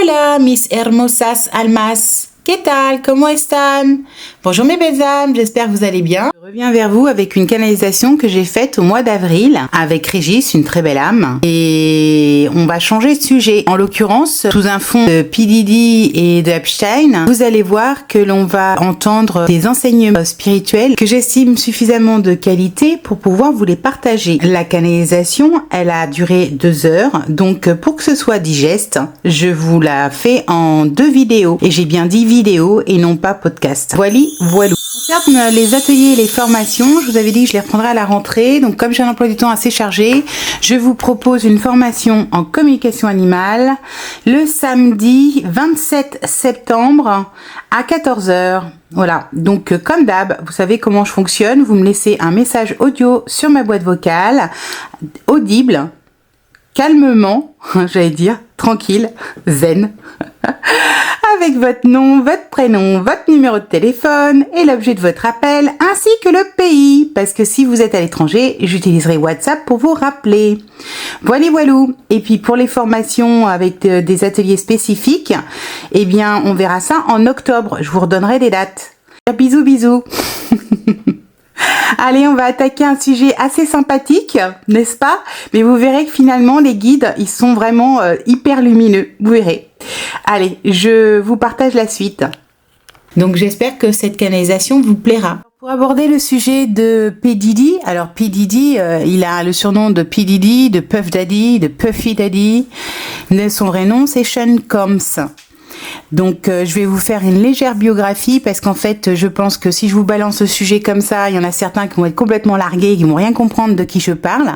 Hola, mis hermosas almas. ¿Qué tal? ¿Cómo están? Bonjour mes belles âmes, j'espère que vous allez bien. Je reviens vers vous avec une canalisation que j'ai faite au mois d'avril avec Régis, une très belle âme. Et on va changer de sujet. En l'occurrence, sous un fond de P. Diddy et de Epstein, vous allez voir que l'on va entendre des enseignements spirituels que j'estime suffisamment de qualité pour pouvoir vous les partager. La canalisation, elle a duré 2 heures. Donc pour que ce soit digeste, je vous la fais en 2 vidéos. Et j'ai bien dit vidéo et non pas podcast. Voilà. Concernant les ateliers et les formations, je vous avais dit que je les reprendrai à la rentrée. Donc comme j'ai un emploi du temps assez chargé, je vous propose une formation en communication animale le samedi 27 septembre à 14h. Voilà, donc comme d'hab, vous savez comment je fonctionne. Vous me laissez un message audio sur ma boîte vocale, audible, calmement, j'allais dire, tranquille, zen, avec votre nom, votre prénom, votre numéro de téléphone et l'objet de votre appel, ainsi que le pays, parce que si vous êtes à l'étranger, j'utiliserai WhatsApp pour vous rappeler. Voilou. Et puis pour les formations avec des ateliers spécifiques, eh bien on verra ça en octobre, je vous redonnerai des dates. Bisous. Allez, on va attaquer un sujet assez sympathique, n'est-ce pas? Mais vous verrez que finalement, les guides, ils sont vraiment hyper lumineux. Vous verrez. Allez, je vous partage la suite. Donc, j'espère que cette canalisation vous plaira. Pour aborder le sujet de P. Diddy, alors P. Diddy, il a le surnom de P. Diddy, de Puff Daddy, de Puffy Daddy. Son vrai nom, c'est Sean Combs. Donc je vais vous faire une légère biographie parce qu'en fait je pense que si je vous balance ce sujet comme ça, il y en a certains qui vont être complètement largués, qui vont rien comprendre de qui je parle.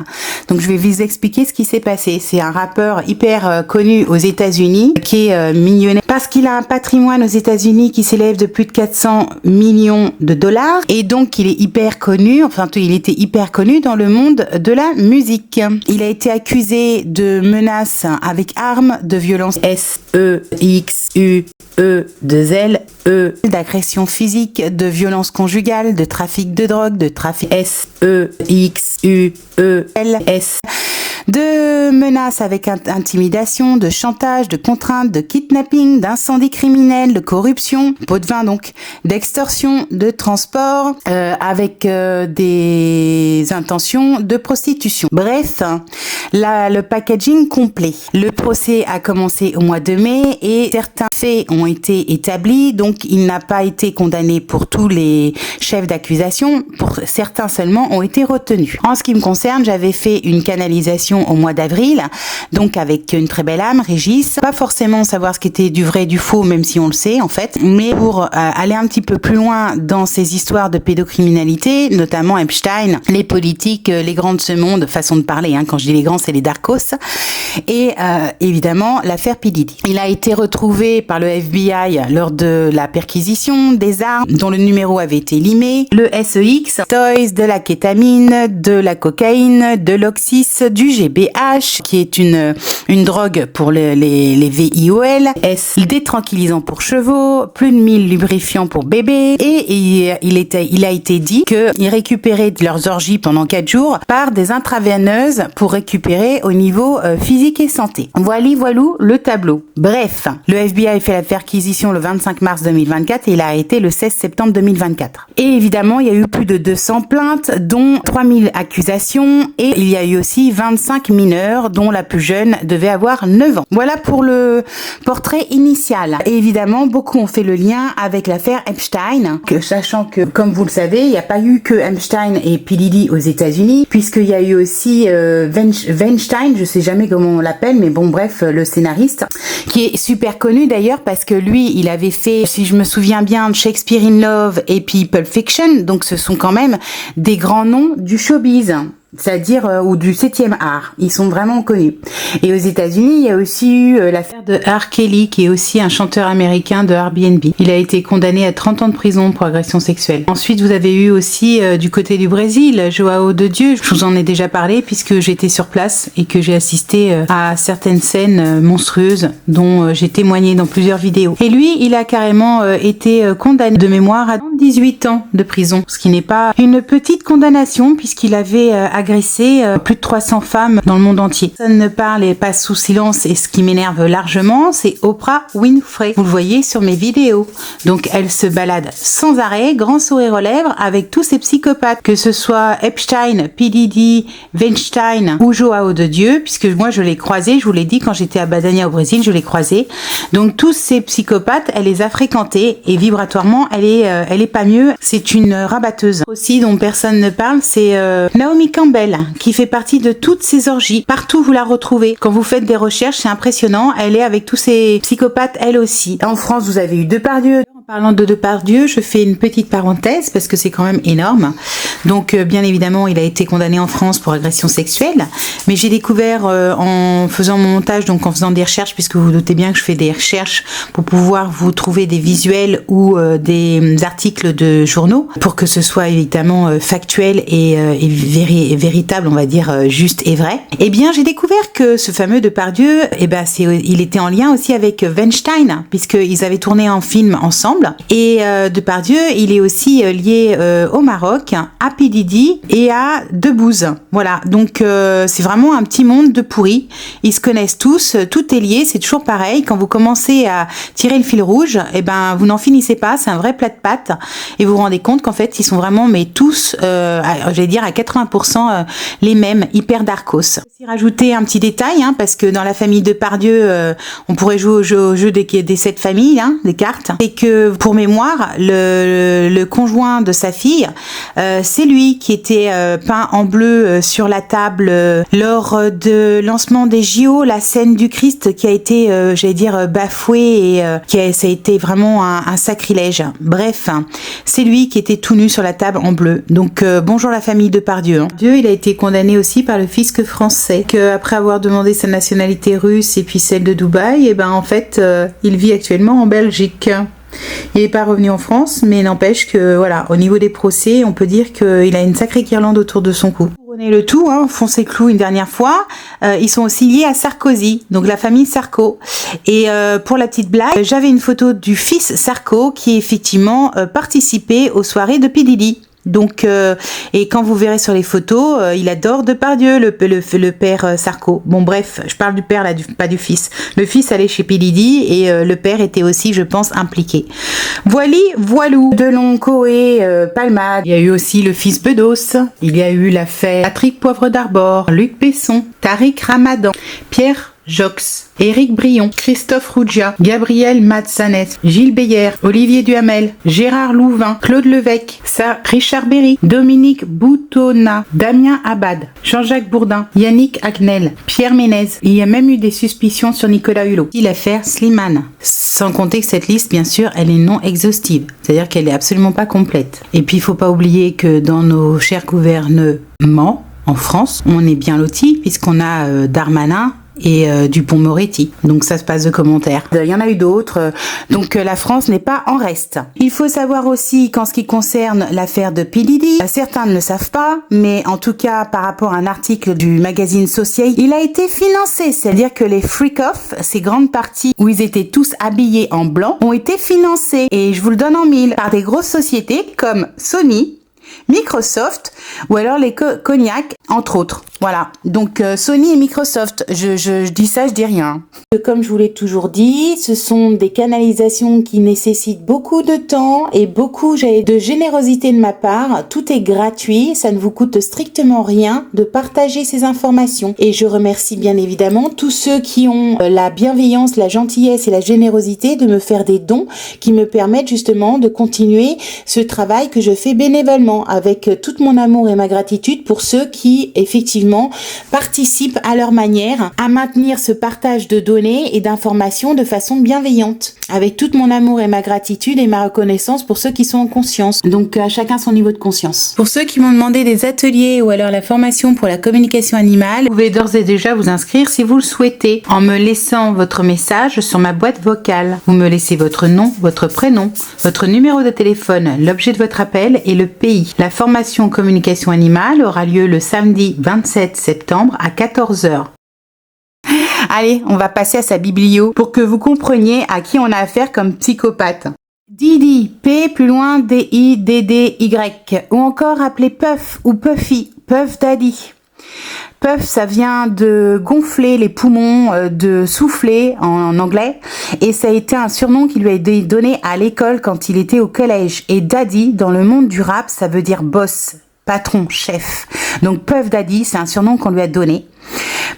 Donc je vais vous expliquer ce qui s'est passé. C'est un rappeur hyper connu aux États-Unis qui est millionnaire parce qu'il a un patrimoine aux États-Unis qui s'élève de plus de 400 millions de dollars et donc il est hyper connu, il était hyper connu dans le monde de la musique. Il a été accusé de menaces avec armes, de violence SEXUE2LE, d'agression physique, de violence conjugale, de trafic de drogue, de trafic SEXUELS, de menaces avec intimidation, de chantage, de contrainte, de kidnapping, d'incendie criminel, de corruption, pot de vin donc, d'extorsion, de transport, avec des intentions de prostitution. Bref, le packaging complet. Le procès a commencé au mois de mai et certains faits ont été établis, donc il n'a pas été condamné pour tous les chefs d'accusation, pour certains seulement ont été retenus. En ce qui me concerne, j'avais fait une canalisation au mois d'avril, donc avec une très belle âme, Régis. Pas forcément savoir ce qui était du vrai, du faux, même si on le sait en fait, mais pour aller un petit peu plus loin dans ces histoires de pédocriminalité, notamment Epstein, les politiques, les grands de ce monde, façon de parler, quand je dis les grands, c'est les darkos, et évidemment l'affaire P. Diddy. Il a été retrouvé par le FBI lors de la perquisition des armes dont le numéro avait été limé, le SEX, toys, de la kétamine, de la cocaïne, de l'oxys, du GBH, qui est une drogue pour les VIOL, des tranquillisants pour chevaux, plus de 1000 lubrifiants pour bébés, et il a été dit qu'ils récupéraient leurs orgies pendant 4 jours par des intraveineuses pour récupérer au niveau physique et santé. Voilou le tableau. Bref, le FBI a fait la perquisition le 25 mars 2024 et il a arrêté le 16 septembre 2024. Et évidemment, il y a eu plus de 200 plaintes, dont 3000 accusations, et il y a eu aussi 25 mineurs, dont la plus jeune devait avoir 9 ans. Voilà pour le portrait initial. Et évidemment, beaucoup ont fait le lien avec l'affaire Epstein, sachant que, comme vous le savez, il n'y a pas eu que Epstein et P. Diddy aux États-Unis, puisqu'il y a eu aussi Weinstein, je sais jamais comment on l'appelle, mais bon, bref, le scénariste, qui est super connu d'ailleurs parce que lui, il avait fait, si je me souviens bien, Shakespeare in Love et puis Pulp Fiction, donc ce sont quand même des grands noms du showbiz. c'est-à-dire ou du 7e art. Ils sont vraiment connus. Et aux États-Unis, il y a aussi eu l'affaire de R. Kelly, qui est aussi un chanteur américain de Airbnb. Il a été condamné à 30 ans de prison pour agression sexuelle. Ensuite, vous avez eu aussi du côté du Brésil, João de Dieu. Je vous en ai déjà parlé puisque j'étais sur place et que j'ai assisté à certaines scènes monstrueuses dont j'ai témoigné dans plusieurs vidéos. Et lui, il a carrément été condamné de mémoire à 18 ans de prison, ce qui n'est pas une petite condamnation puisqu'il avait agressé plus de 300 femmes dans le monde entier. Personne ne parle et passe sous silence, et ce qui m'énerve largement, c'est Oprah Winfrey. Vous le voyez sur mes vidéos. Donc elle se balade sans arrêt, grand sourire aux lèvres, avec tous ces psychopathes, que ce soit Epstein, P. Diddy, Weinstein ou Joao de Dieu, puisque moi je l'ai croisé, je vous l'ai dit, quand j'étais à Badania au Brésil, je l'ai croisé. Donc tous ces psychopathes, elle les a fréquentés, et vibratoirement, elle est pas mieux. C'est une rabatteuse. Aussi, dont personne ne parle, c'est Naomi Campbell, qui fait partie de toutes ces orgies. Partout vous la retrouvez. Quand vous faites des recherches, c'est impressionnant. Elle est avec tous ces psychopathes, elle aussi. En France, vous avez eu Depardieu. En parlant de Depardieu, je fais une petite parenthèse parce que c'est quand même énorme. Donc, bien évidemment, il a été condamné en France pour agression sexuelle. Mais j'ai découvert en faisant mon montage, donc en faisant des recherches, puisque vous doutez bien que je fais des recherches pour pouvoir vous trouver des visuels ou des articles de journaux, pour que ce soit évidemment factuel et véritable, on va dire juste et vrai. Eh bien, j'ai découvert que ce fameux Depardieu, il était en lien aussi avec Weinstein, puisqu'ils avaient tourné un film ensemble. Et Depardieu, il est aussi lié au Maroc, à P. Diddy et à Debbouze. Voilà, donc c'est vraiment un petit monde de pourris. Ils se connaissent tous, tout est lié, c'est toujours pareil. Quand vous commencez à tirer le fil rouge, vous n'en finissez pas, c'est un vrai plat de pâtes. Et vous vous rendez compte qu'en fait, ils sont vraiment, mais tous, j'allais dire à 80% les mêmes, hyper darkos. Aussi rajouter un petit détail, parce que dans la famille Depardieu, on pourrait jouer au jeu des 7 familles, des cartes. Et que, pour mémoire, le conjoint de sa fille, c'est lui qui était peint en bleu sur la table lors de lancement des JO, la scène du Christ qui a été, bafouée et ça a été vraiment un sacrilège. Bref, c'est lui qui était tout nu sur la table en bleu. Donc bonjour la famille Depardieu. Dieu, il a été condamné aussi par le fisc français, qu'après avoir demandé sa nationalité russe et puis celle de Dubaï, il vit actuellement en Belgique. Il n'est pas revenu en France, mais n'empêche que, voilà, au niveau des procès, on peut dire qu'il a une sacrée guirlande autour de son cou. Pour couronner le tout, foncez clou une dernière fois, ils sont aussi liés à Sarkozy, donc la famille Sarko. Et pour la petite blague, j'avais une photo du fils Sarko qui effectivement participait aux soirées de P. Diddy. Donc, et quand vous verrez sur les photos, il adore Depardieu, le père Sarko. Bon, bref, je parle du père là, pas du fils. Le fils allait chez P. Diddy et le père était aussi, je pense, impliqué. Voilou. Delon, Coé, Palmade. Il y a eu aussi le fils Bedos. Il y a eu l'affaire Patrick Poivre d'Arbor, Luc Besson, Tariq Ramadan, Pierre Jox, Éric Brion, Christophe Rougia, Gabriel Matsanet, Gilles Beyer, Olivier Duhamel, Gérard Louvain, Claude Levesque, Richard Berry, Dominique Boutonna, Damien Abad, Jean-Jacques Bourdin, Yannick Agnel, Pierre Ménez. Il y a même eu des suspicions sur Nicolas Hulot. L'affaire Slimane. Sans compter que cette liste, bien sûr, elle est non exhaustive. C'est-à-dire qu'elle est absolument pas complète. Et puis, il faut pas oublier que dans nos chers gouvernements, en France, on est bien lotis puisqu'on a Darmanin et Dupond-Moretti. Donc ça se passe de commentaires. Il y en a eu d'autres. Donc la France n'est pas en reste. Il faut savoir aussi qu'en ce qui concerne l'affaire de P. Diddy, certains ne le savent pas, mais en tout cas par rapport à un article du magazine Society, il a été financé. C'est-à-dire que les freak-off, ces grandes parties où ils étaient tous habillés en blanc, ont été financés. Et je vous le donne en mille, par des grosses sociétés comme Sony, Microsoft ou alors les cognacs, entre autres. Voilà, donc Sony et Microsoft, je dis ça, je dis rien. Comme je vous l'ai toujours dit, ce sont des canalisations qui nécessitent beaucoup de temps et beaucoup de générosité de ma part. Tout est gratuit, ça ne vous coûte strictement rien de partager ces informations. Et je remercie bien évidemment tous ceux qui ont la bienveillance, la gentillesse et la générosité de me faire des dons qui me permettent justement de continuer ce travail que je fais bénévolement avec tout mon amour et ma gratitude pour ceux qui effectivement participent à leur manière à maintenir ce partage de données et d'informations de façon bienveillante, avec tout mon amour et ma gratitude et ma reconnaissance pour ceux qui sont en conscience. Donc à chacun son niveau de conscience. Pour ceux qui m'ont demandé des ateliers ou alors la formation pour la communication animale, vous pouvez d'ores et déjà vous inscrire si vous le souhaitez en me laissant votre message sur ma boîte vocale. Vous me laissez votre nom, votre prénom, votre numéro de téléphone, l'objet de votre appel et le pays. La formation communication animale aura lieu le samedi 27 septembre à 14h. Allez, on va passer à sa biblio pour que vous compreniez à qui on a affaire comme psychopathe. Diddy, P plus loin D-I-D-D-Y, ou encore appelé Puff ou Puffy, Puff Daddy. Puff, ça vient de gonfler les poumons, de souffler en anglais, et ça a été un surnom qui lui a été donné à l'école quand il était au collège. Et Daddy, dans le monde du rap, ça veut dire boss, patron, chef. Donc Puff Daddy, c'est un surnom qu'on lui a donné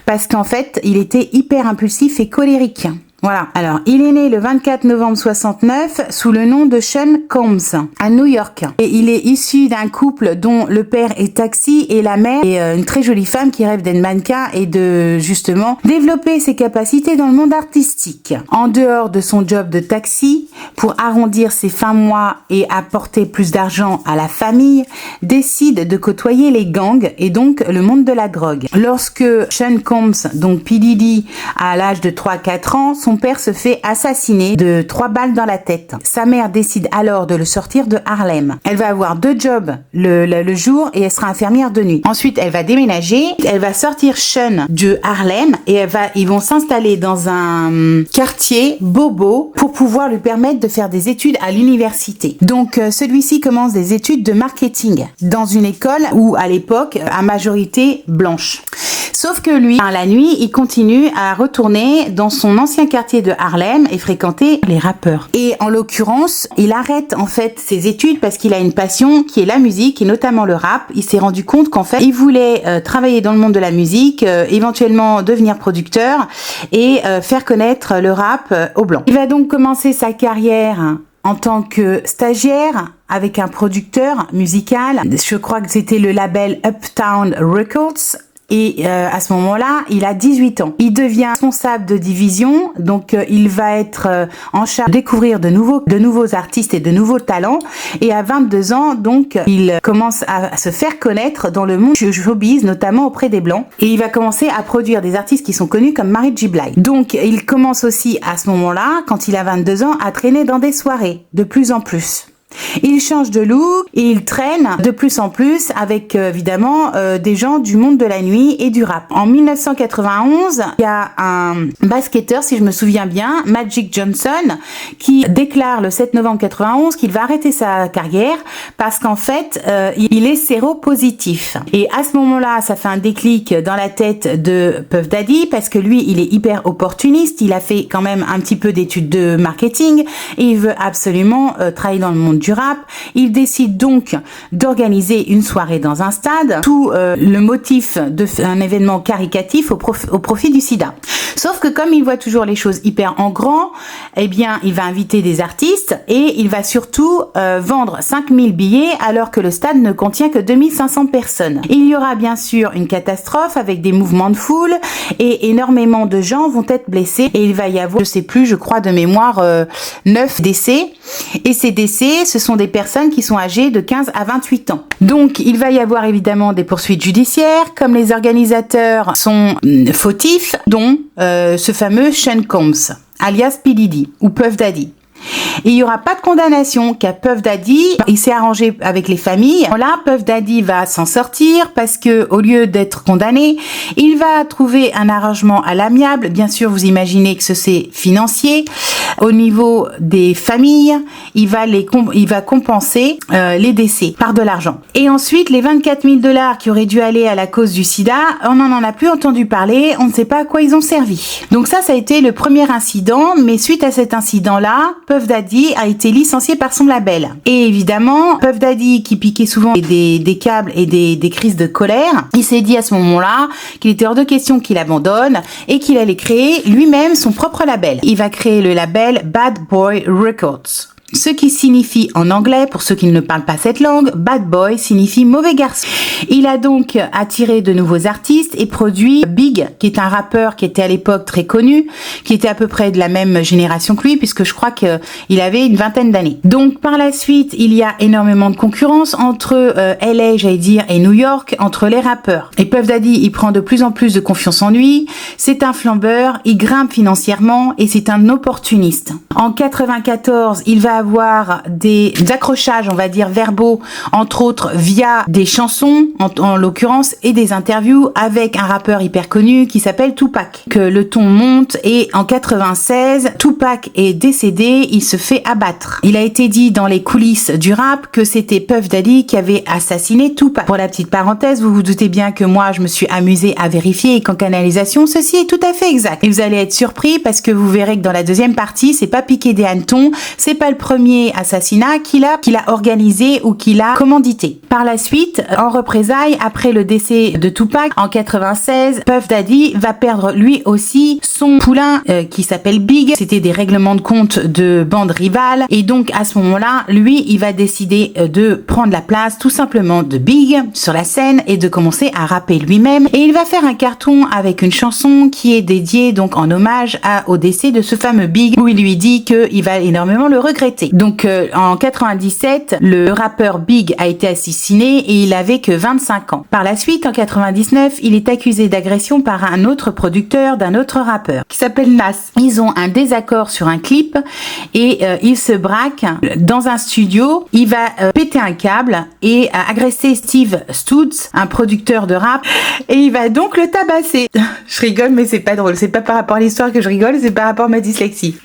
parce qu'en fait, il était hyper impulsif et colérique. Voilà. Alors, il est né le 24 novembre 69 sous le nom de Sean Combs à New York. Et il est issu d'un couple dont le père est taxi et la mère est une très jolie femme qui rêve d'être mannequin et de, justement, développer ses capacités dans le monde artistique. En dehors de son job de taxi, pour arrondir ses fins de mois et apporter plus d'argent à la famille, décide de côtoyer les gangs et donc le monde de la drogue. Lorsque Sean Combs, donc P. Diddy, à l'âge de 3-4 ans, son père se fait assassiner de 3 balles dans la tête. Sa mère décide alors de le sortir de Harlem. Elle va avoir 2 jobs le jour et elle sera infirmière de nuit. Ensuite, elle va déménager, elle va sortir Sean de Harlem et ils vont s'installer dans un quartier bobo pour pouvoir lui permettre de faire des études à l'université. Donc, celui-ci commence des études de marketing dans une école où, à l'époque, à majorité blanche. Sauf que lui, la nuit, il continue à retourner dans son ancien quartier de Harlem et fréquenter les rappeurs. Et en l'occurrence, il arrête en fait ses études parce qu'il a une passion qui est la musique et notamment le rap. Il s'est rendu compte qu'en fait, il voulait travailler dans le monde de la musique, éventuellement devenir producteur et faire connaître le rap aux Blancs. Il va donc commencer sa carrière en tant que stagiaire avec un producteur musical. Je crois que c'était le label Uptown Records. Et à ce moment-là, il a 18 ans. Il devient responsable de division, donc il va être en charge de découvrir de nouveaux artistes et de nouveaux talents. Et à 22 ans, donc, il commence à se faire connaître dans le monde du showbiz, notamment auprès des Blancs. Et il va commencer à produire des artistes qui sont connus comme Mary J. Blige. Donc, il commence aussi à ce moment-là, quand il a 22 ans, à traîner dans des soirées, de plus en plus. Il change de look et il traîne de plus en plus avec évidemment des gens du monde de la nuit et du rap. En 1991, il y a un basketteur, si je me souviens bien, Magic Johnson, qui déclare le 7 novembre 91 qu'il va arrêter sa carrière parce qu'en fait, il est séropositif. Et à ce moment-là, ça fait un déclic dans la tête de Puff Daddy parce que lui, il est hyper opportuniste. Il a fait quand même un petit peu d'études de marketing et il veut absolument travailler dans le monde du rap. Il décide donc d'organiser une soirée dans un stade sous le motif d'un événement caricatif au profit du sida. Sauf que comme il voit toujours les choses hyper en grand, eh bien, il va inviter des artistes et il va surtout vendre 5000 billets alors que le stade ne contient que 2500 personnes. Il y aura bien sûr une catastrophe avec des mouvements de foule et énormément de gens vont être blessés et il va y avoir, je crois de mémoire, 9 décès. Et ces décès, ce sont des personnes qui sont âgées de 15 à 28 ans. Donc, il va y avoir évidemment des poursuites judiciaires, comme les organisateurs sont fautifs, dont ce fameux Sean Combs, alias P. Diddy, ou Puff Daddy. Et il n'y aura pas de condamnation car Puff Daddy, il s'est arrangé avec les familles. Là, Puff Daddy va s'en sortir parce que au lieu d'être condamné, il va trouver un arrangement à l'amiable. Bien sûr, vous imaginez que c'est financier. Au niveau des familles, il va compenser les décès par de l'argent. Et ensuite, les 24 000 $ qui auraient dû aller à la cause du sida, on n'en a plus entendu parler. On ne sait pas à quoi ils ont servi. Donc ça a été le premier incident. Mais suite à cet incident-là, Puff Daddy a été licencié par son label. Et évidemment, Puff Daddy, qui piquait souvent des câbles et des crises de colère, il s'est dit à ce moment-là qu'il était hors de question qu'il abandonne et qu'il allait créer lui-même son propre label. Il va créer le label Bad Boy Records. Ce qui signifie en anglais, pour ceux qui ne parlent pas cette langue, bad boy signifie mauvais garçon. Il a donc attiré de nouveaux artistes et produit Big, qui est un rappeur qui était à l'époque très connu, qui était à peu près de la même génération que lui, puisque je crois qu'il avait une vingtaine d'années. Donc par la suite, il y a énormément de concurrence entre LA, j'allais dire, et New York, entre les rappeurs. Et Puff Daddy, il prend de plus en plus de confiance en lui, c'est un flambeur, il grimpe financièrement et c'est un opportuniste. En 94, il va avoir des accrochages, on va dire, verbaux, entre autres via des chansons, en l'occurrence, et des interviews avec un rappeur hyper connu qui s'appelle Tupac. Que le ton monte et en 96, Tupac est décédé, il se fait abattre. Il a été dit dans les coulisses du rap que c'était Puff Daddy qui avait assassiné Tupac. Pour la petite parenthèse, vous vous doutez bien que moi, je me suis amusée à vérifier et qu'en canalisation, ceci est tout à fait exact. Et vous allez être surpris parce que vous verrez que dans la deuxième partie, c'est pas piqué des hannetons, c'est pas le premier assassinat qu'il a organisé ou qu'il a commandité. Par la suite, en représailles, après le décès de Tupac, en 96, Puff Daddy va perdre lui aussi son poulain qui s'appelle Big. C'était des règlements de compte de bandes rivales et donc à ce moment-là, lui, il va décider de prendre la place tout simplement de Big sur la scène et de commencer à rapper lui-même. Et il va faire un carton avec une chanson qui est dédiée donc en hommage au décès de ce fameux Big, où il lui dit qu'il va énormément le regretter. Donc en 97, le rappeur Big a été assassiné et il avait que 25 ans. Par la suite, en 99, il est accusé d'agression par un autre producteur d'un autre rappeur qui s'appelle Nas. Ils ont un désaccord sur un clip et il se braque dans un studio. Il va péter un câble et agresser Steve Stutz, un producteur de rap, et il va donc le tabasser. Je rigole, mais c'est pas drôle. C'est pas par rapport à l'histoire que je rigole, c'est par rapport à ma dyslexie.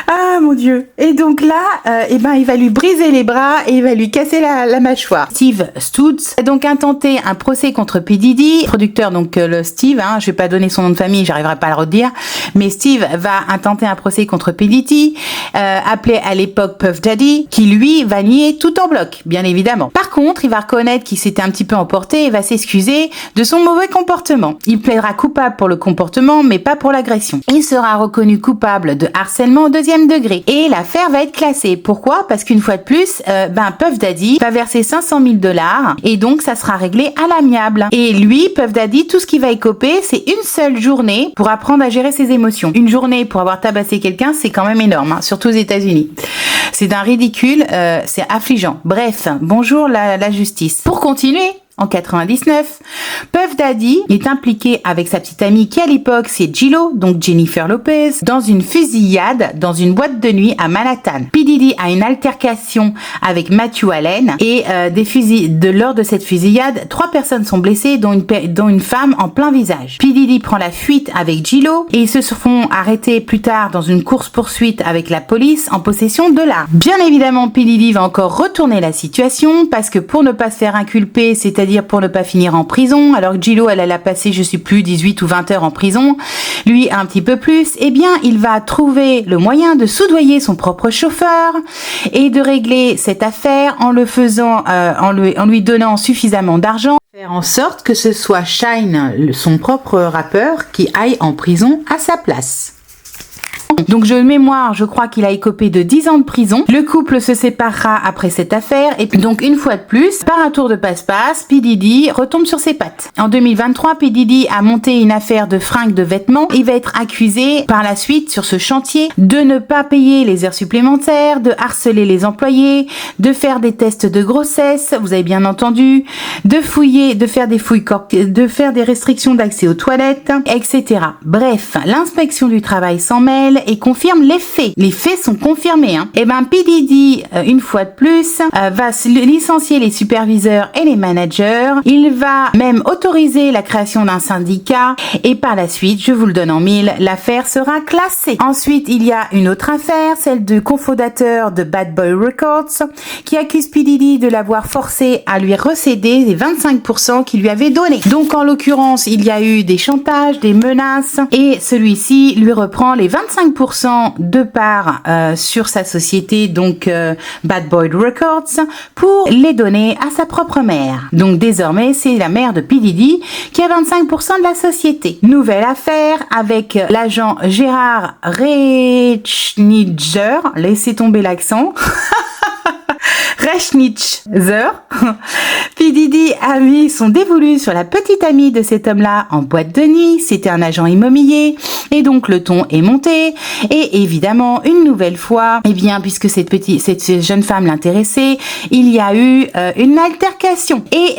Ah mon Dieu. Et donc là, il va lui briser les bras et il va lui casser la mâchoire. Steve Stutz a donc intenté un procès contre P. Diddy, producteur donc le Steve, je vais pas donner son nom de famille, j'arriverai pas à le redire, mais Steve va intenter un procès contre P. Diddy, appelé à l'époque Puff Daddy, qui lui va nier tout en bloc, bien évidemment. Par contre, il va reconnaître qu'il s'était un petit peu emporté et va s'excuser de son mauvais comportement. Il plaidera coupable pour le comportement, mais pas pour l'agression. Il sera reconnu coupable de harcèlement au 2e degré. Et l'affaire va être classée. Pourquoi? Parce qu'une fois de plus, Puff Daddy va verser 500 000 $ et donc ça sera réglé à l'amiable. Et lui, Puff Daddy, tout ce qu'il va écoper, c'est une seule journée pour apprendre à gérer ses émotions. Une journée pour avoir tabassé quelqu'un, c'est quand même énorme, surtout aux États-Unis. C'est d'un ridicule, c'est affligeant. Bref, bonjour la justice. Pour continuer, en 99, Puff Daddy est impliqué avec sa petite amie qui à l'époque c'est J-Lo, donc Jennifer Lopez, dans une fusillade dans une boîte de nuit à Manhattan. P. Diddy a une altercation avec Matthew Allen et lors de cette fusillade, 3 personnes sont blessées dont une femme en plein visage. P. Diddy prend la fuite avec J-Lo et ils se font arrêter plus tard dans une course-poursuite avec la police en possession de l'arme. Bien évidemment, P. Diddy va encore retourner la situation parce que pour ne pas se faire inculper, c'est-à-dire pour ne pas finir en prison, alors que J-Lo, elle a passé, je sais plus, 18 ou 20 heures en prison, lui un petit peu plus, eh bien, il va trouver le moyen de soudoyer son propre chauffeur et de régler cette affaire en le faisant, en lui donnant suffisamment d'argent, faire en sorte que ce soit Shine, son propre rappeur, qui aille en prison à sa place. Donc de mémoire, je crois qu'il a écopé de 10 ans de prison. Le couple se séparera après cette affaire et puis donc une fois de plus, par un tour de passe-passe, P. Diddy retombe sur ses pattes. En 2023, P. Diddy a monté une affaire de fringues de vêtements et va être accusé par la suite sur ce chantier de ne pas payer les heures supplémentaires, de harceler les employés, de faire des tests de grossesse, vous avez bien entendu, de faire des restrictions d'accès aux toilettes, etc. Bref, l'inspection du travail s'en mêle et confirme les faits. Les faits sont confirmés. Et P. Diddy, une fois de plus, va licencier les superviseurs et les managers. Il va même autoriser la création d'un syndicat et par la suite, je vous le donne en mille, l'affaire sera classée. Ensuite, il y a une autre affaire, celle du cofondateur de Bad Boy Records qui accuse P. Diddy de l'avoir forcé à lui recéder les 25% qu'il lui avait donnés. Donc en l'occurrence, il y a eu des chantages, des menaces et celui-ci lui reprend les 25% de part sur sa société, donc Bad Boy Records, pour les donner à sa propre mère. Donc désormais, c'est la mère de P. Diddy qui a 25% de la société. Nouvelle affaire avec l'agent Gérard Reschnitzer, laissez tomber l'accent. Reschnitzer. P. Diddy a mis son dévolu sur la petite amie de cet homme-là en boîte de nuit. C'était un agent immobilier. Et donc, le ton est monté. Et évidemment, une nouvelle fois, eh bien, puisque cette jeune femme l'intéressait, il y a eu une altercation. Et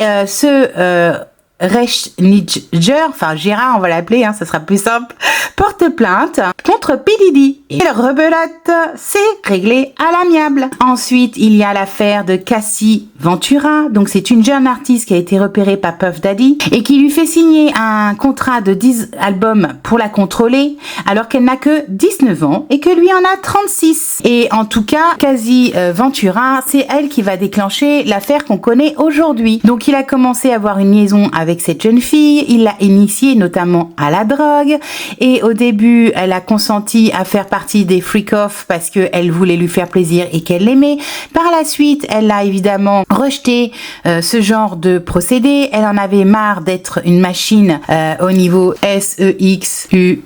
Reschnitger, enfin Gérard, on va l'appeler, ça sera plus simple, porte plainte contre P. Diddy. Et le rebelote, c'est réglé à l'amiable. Ensuite, il y a l'affaire de Cassie Ventura. Donc, c'est une jeune artiste qui a été repérée par Puff Daddy et qui lui fait signer un contrat de 10 albums pour la contrôler, alors qu'elle n'a que 19 ans et que lui en a 36. Et en tout cas, Cassie Ventura, c'est elle qui va déclencher l'affaire qu'on connaît aujourd'hui. Donc, il a commencé à avoir une liaison avec cette jeune fille. Il l'a initiée notamment à la drogue. Et au début, elle a consenti à faire partie des freak-off parce qu'elle voulait lui faire plaisir et qu'elle l'aimait. Par la suite, elle a évidemment rejeté ce genre de procédé. Elle en avait marre d'être une machine au niveau SEXUEL.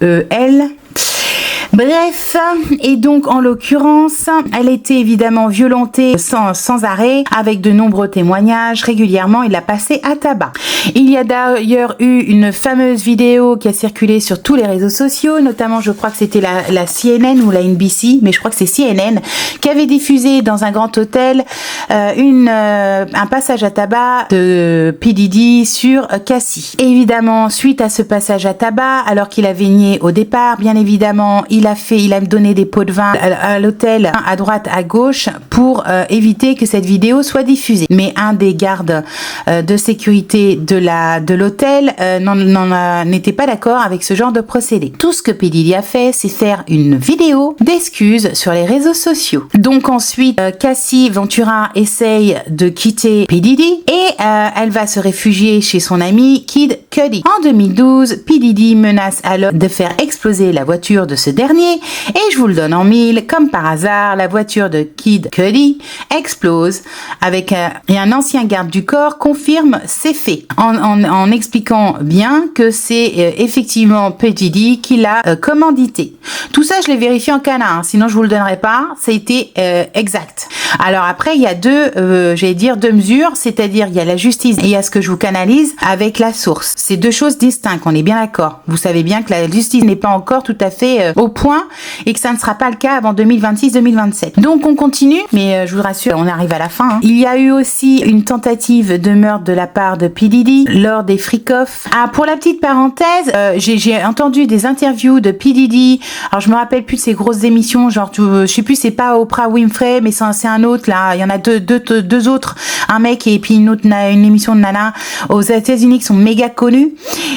Bref, et donc en l'occurrence, elle était évidemment violentée sans arrêt, avec de nombreux témoignages. Régulièrement, il l'a passée à tabac. Il y a d'ailleurs eu une fameuse vidéo qui a circulé sur tous les réseaux sociaux, notamment je crois que c'était la CNN ou la NBC, mais je crois que c'est CNN, qui avait diffusé dans un grand hôtel un passage à tabac de P. Diddy sur Cassie. Évidemment, suite à ce passage à tabac, alors qu'il avait nié au départ, bien évidemment, il a donné des pots de vin à l'hôtel, à droite, à gauche, pour éviter que cette vidéo soit diffusée. Mais un des gardes de sécurité de l'hôtel n'était pas d'accord avec ce genre de procédé. Tout ce que P. Diddy a fait, c'est faire une vidéo d'excuses sur les réseaux sociaux. Donc ensuite, Cassie Ventura essaye de quitter P. Diddy et elle va se réfugier chez son ami Kid Cudi. En 2012, P. Diddy menace alors de faire exploser la voiture de ce dernier et je vous le donne en mille, comme par hasard, la voiture de Kid Cudi explose et un ancien garde du corps confirme ces faits en expliquant bien que c'est effectivement P. Diddy qui l'a commandité. Tout ça, je l'ai vérifié en canard, sinon je vous le donnerai pas, ça a été exact. Alors après, il y a deux mesures, c'est-à-dire il y a la justice et il y a ce que je vous canalise avec la source. C'est deux choses distinctes, on est bien d'accord. Vous savez bien que la justice n'est pas encore tout à fait au point et que ça ne sera pas le cas avant 2026-2027. Donc on continue, mais je vous rassure, on arrive à la fin. Il y a eu aussi une tentative de meurtre de la part de P. Diddy lors des freak-off. Ah, pour la petite parenthèse, j'ai entendu des interviews de P. Diddy. Alors je me rappelle plus de ces grosses émissions, genre je sais plus, c'est pas Oprah Winfrey, mais c'est un autre là. Il y en a deux autres, un mec et puis une émission de nana aux États-Unis qui sont méga connus.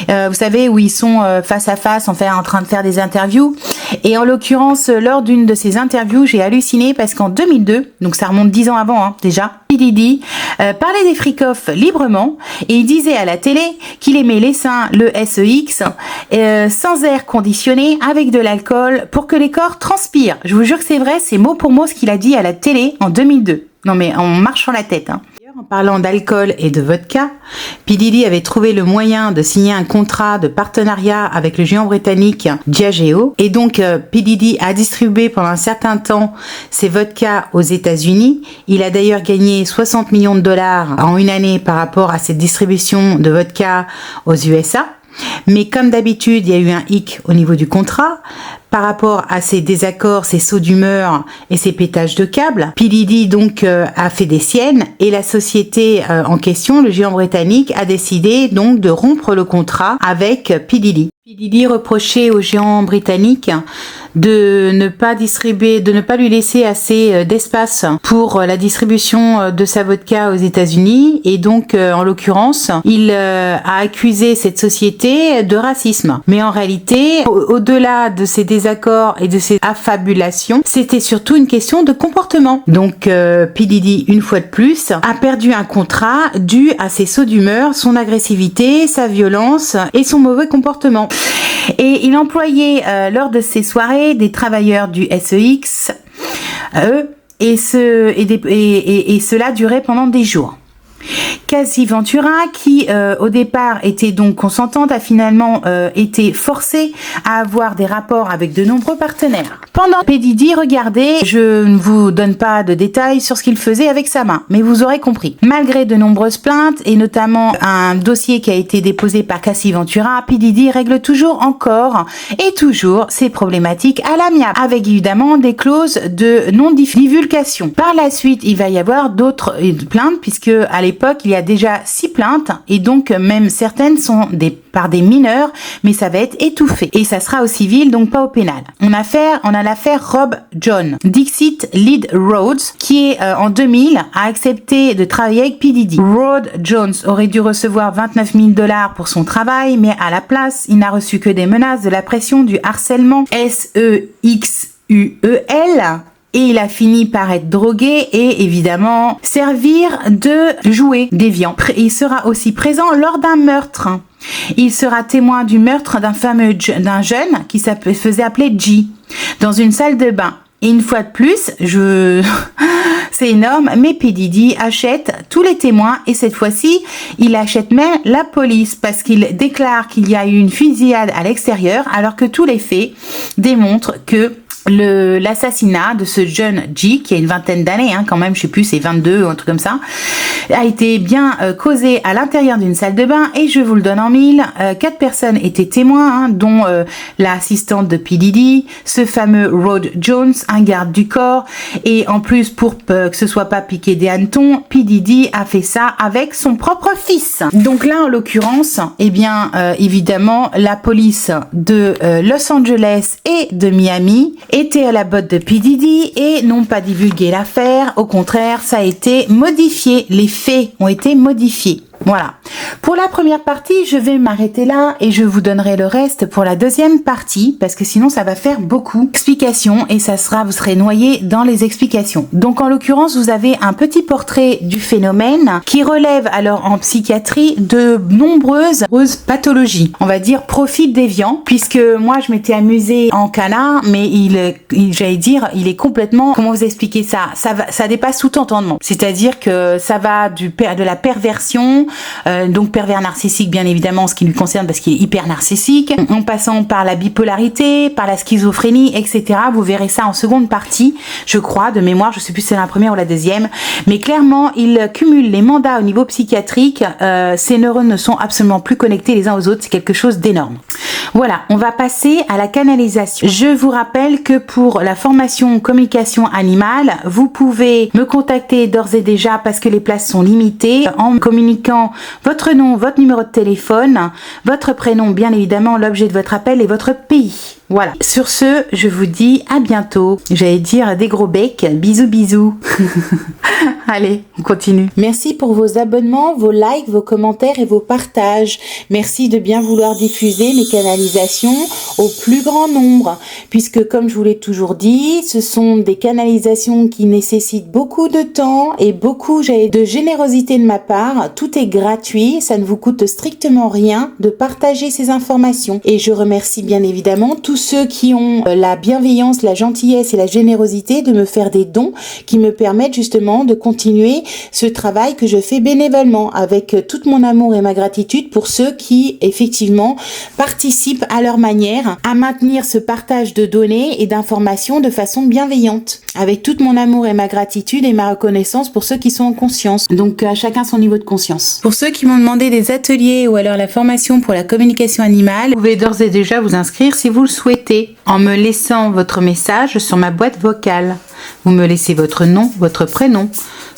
Vous savez, où ils sont face à face en train de faire des interviews. Et en l'occurrence, lors d'une de ces interviews, j'ai halluciné parce qu'en 2002, donc ça remonte 10 ans avant déjà, P. Diddy parlait des freak-off librement et il disait à la télé qu'il aimait les seins, le SEX, sans air conditionné, avec de l'alcool pour que les corps transpirent. Je vous jure que c'est vrai, c'est mot pour mot ce qu'il a dit à la télé en 2002. Non mais on marche sur la tête. En parlant d'alcool et de vodka, P. Diddy avait trouvé le moyen de signer un contrat de partenariat avec le géant britannique Diageo. Et donc, P. Diddy a distribué pendant un certain temps ses vodkas aux États-Unis. Il a d'ailleurs gagné 60 millions de dollars en une année par rapport à cette distribution de vodka aux USA. Mais comme d'habitude, il y a eu un hic au niveau du contrat. Par rapport à ces désaccords, ces sauts d'humeur et ces pétages de câbles, P. Diddy donc a fait des siennes et la société en question, le géant britannique, a décidé donc de rompre le contrat avec P. Diddy. P. Diddy reprochait au géant britannique de ne pas lui laisser assez d'espace pour la distribution de sa vodka aux États-Unis et donc en l'occurrence, il a accusé cette société de racisme. Mais en réalité, au-delà de ces désaccords et de ces affabulations, c'était surtout une question de comportement. Donc P. Diddy, une fois de plus, a perdu un contrat dû à ses sauts d'humeur, son agressivité, sa violence et son mauvais comportement. Et il employait lors de ces soirées des travailleurs du SEX, et cela durait pendant des jours. Cassie Ventura, qui au départ était donc consentante, a finalement été forcée à avoir des rapports avec de nombreux partenaires. Pendant P. Diddy, regardez, je ne vous donne pas de détails sur ce qu'il faisait avec sa main, mais vous aurez compris. Malgré de nombreuses plaintes, et notamment un dossier qui a été déposé par Cassie Ventura, P. Diddy règle toujours encore et toujours ses problématiques à l'amiable, avec évidemment des clauses de non-divulgation. Par la suite, il va y avoir d'autres plaintes, puisque à l'époque, il y a déjà 6 plaintes et donc même certaines sont par des mineurs, mais ça va être étouffé. Et ça sera au civil, donc pas au pénal. On a l'affaire Rob John. Dixit Lead Rhodes, qui est en 2000, a accepté de travailler avec P. Diddy. Rod Jones aurait dû recevoir 29 000 $ pour son travail, mais à la place, il n'a reçu que des menaces, de la pression, du harcèlement, SEXUEL, et il a fini par être drogué et évidemment servir de jouet déviant. Il sera aussi présent lors d'un meurtre. Il sera témoin du meurtre d'un jeune qui faisait appeler G dans une salle de bain. Et une fois de plus, c'est énorme, mais P. Diddy achète tous les témoins et cette fois-ci, il achète même la police parce qu'il déclare qu'il y a eu une fusillade à l'extérieur alors que tous les faits démontrent que l'assassinat de ce jeune G, qui a une vingtaine d'années, quand même, je sais plus, c'est 22 ou un truc comme ça, a été bien causé à l'intérieur d'une salle de bain et je vous le donne en mille. 4 personnes étaient témoins, dont l'assistante de P. Diddy, ce fameux Rod Jones, un garde du corps, et en plus pour que ce soit pas piqué des hannetons, P. Diddy a fait ça avec son propre fils. Donc là, en l'occurrence, évidemment, la police de Los Angeles et de Miami étaient à la botte de P. Diddy et n'ont pas divulgué l'affaire. Au contraire, ça a été modifié. Les faits ont été modifiés. Voilà. Pour la première partie, je vais m'arrêter là et je vous donnerai le reste pour la deuxième partie parce que sinon ça va faire beaucoup d'explications et vous serez noyé dans les explications. Donc en l'occurrence, vous avez un petit portrait du phénomène qui relève alors en psychiatrie de nombreuses pathologies. On va dire profil déviant puisque moi je m'étais amusée en canard mais j'allais dire, il est complètement, comment vous expliquer ça? Ça dépasse tout entendement. C'est-à-dire que ça va de la perversion, donc pervers narcissique bien évidemment en ce qui lui concerne parce qu'il est hyper narcissique, en passant par la bipolarité, par la schizophrénie, etc. Vous verrez ça en seconde partie, je crois, de mémoire, je sais plus si c'est la première ou la deuxième, mais clairement il cumule les mandats au niveau psychiatrique, ces neurones ne sont absolument plus connectés les uns aux autres, c'est quelque chose d'énorme. Voilà, on va passer à la canalisation. Je vous rappelle que pour la formation communication animale, vous pouvez me contacter d'ores et déjà parce que les places sont limitées en communiquant votre nom, votre numéro de téléphone, votre prénom, bien évidemment, l'objet de votre appel et votre pays. Voilà. Sur ce, je vous dis à bientôt. J'allais dire des gros becs. Bisous, bisous. Allez, on continue. Merci pour vos abonnements, vos likes, vos commentaires et vos partages. Merci de bien vouloir diffuser mes canalisations au plus grand nombre. Puisque, comme je vous l'ai toujours dit, ce sont des canalisations qui nécessitent beaucoup de temps et beaucoup de générosité de ma part. Tout est gratuit. Ça ne vous coûte strictement rien de partager ces informations. Et je remercie bien évidemment tous ceux qui ont la bienveillance, la gentillesse et la générosité de me faire des dons qui me permettent justement de continuer ce travail que je fais bénévolement avec tout mon amour et ma gratitude pour ceux qui effectivement participent à leur manière à maintenir ce partage de données et d'informations de façon bienveillante avec tout mon amour et ma gratitude et ma reconnaissance pour ceux qui sont en conscience. Donc à chacun son niveau de conscience. Pour ceux qui m'ont demandé des ateliers ou alors la formation pour la communication animale, vous pouvez d'ores et déjà vous inscrire si vous le souhaitez en me laissant votre message sur ma boîte vocale. Vous me laissez votre nom, votre prénom,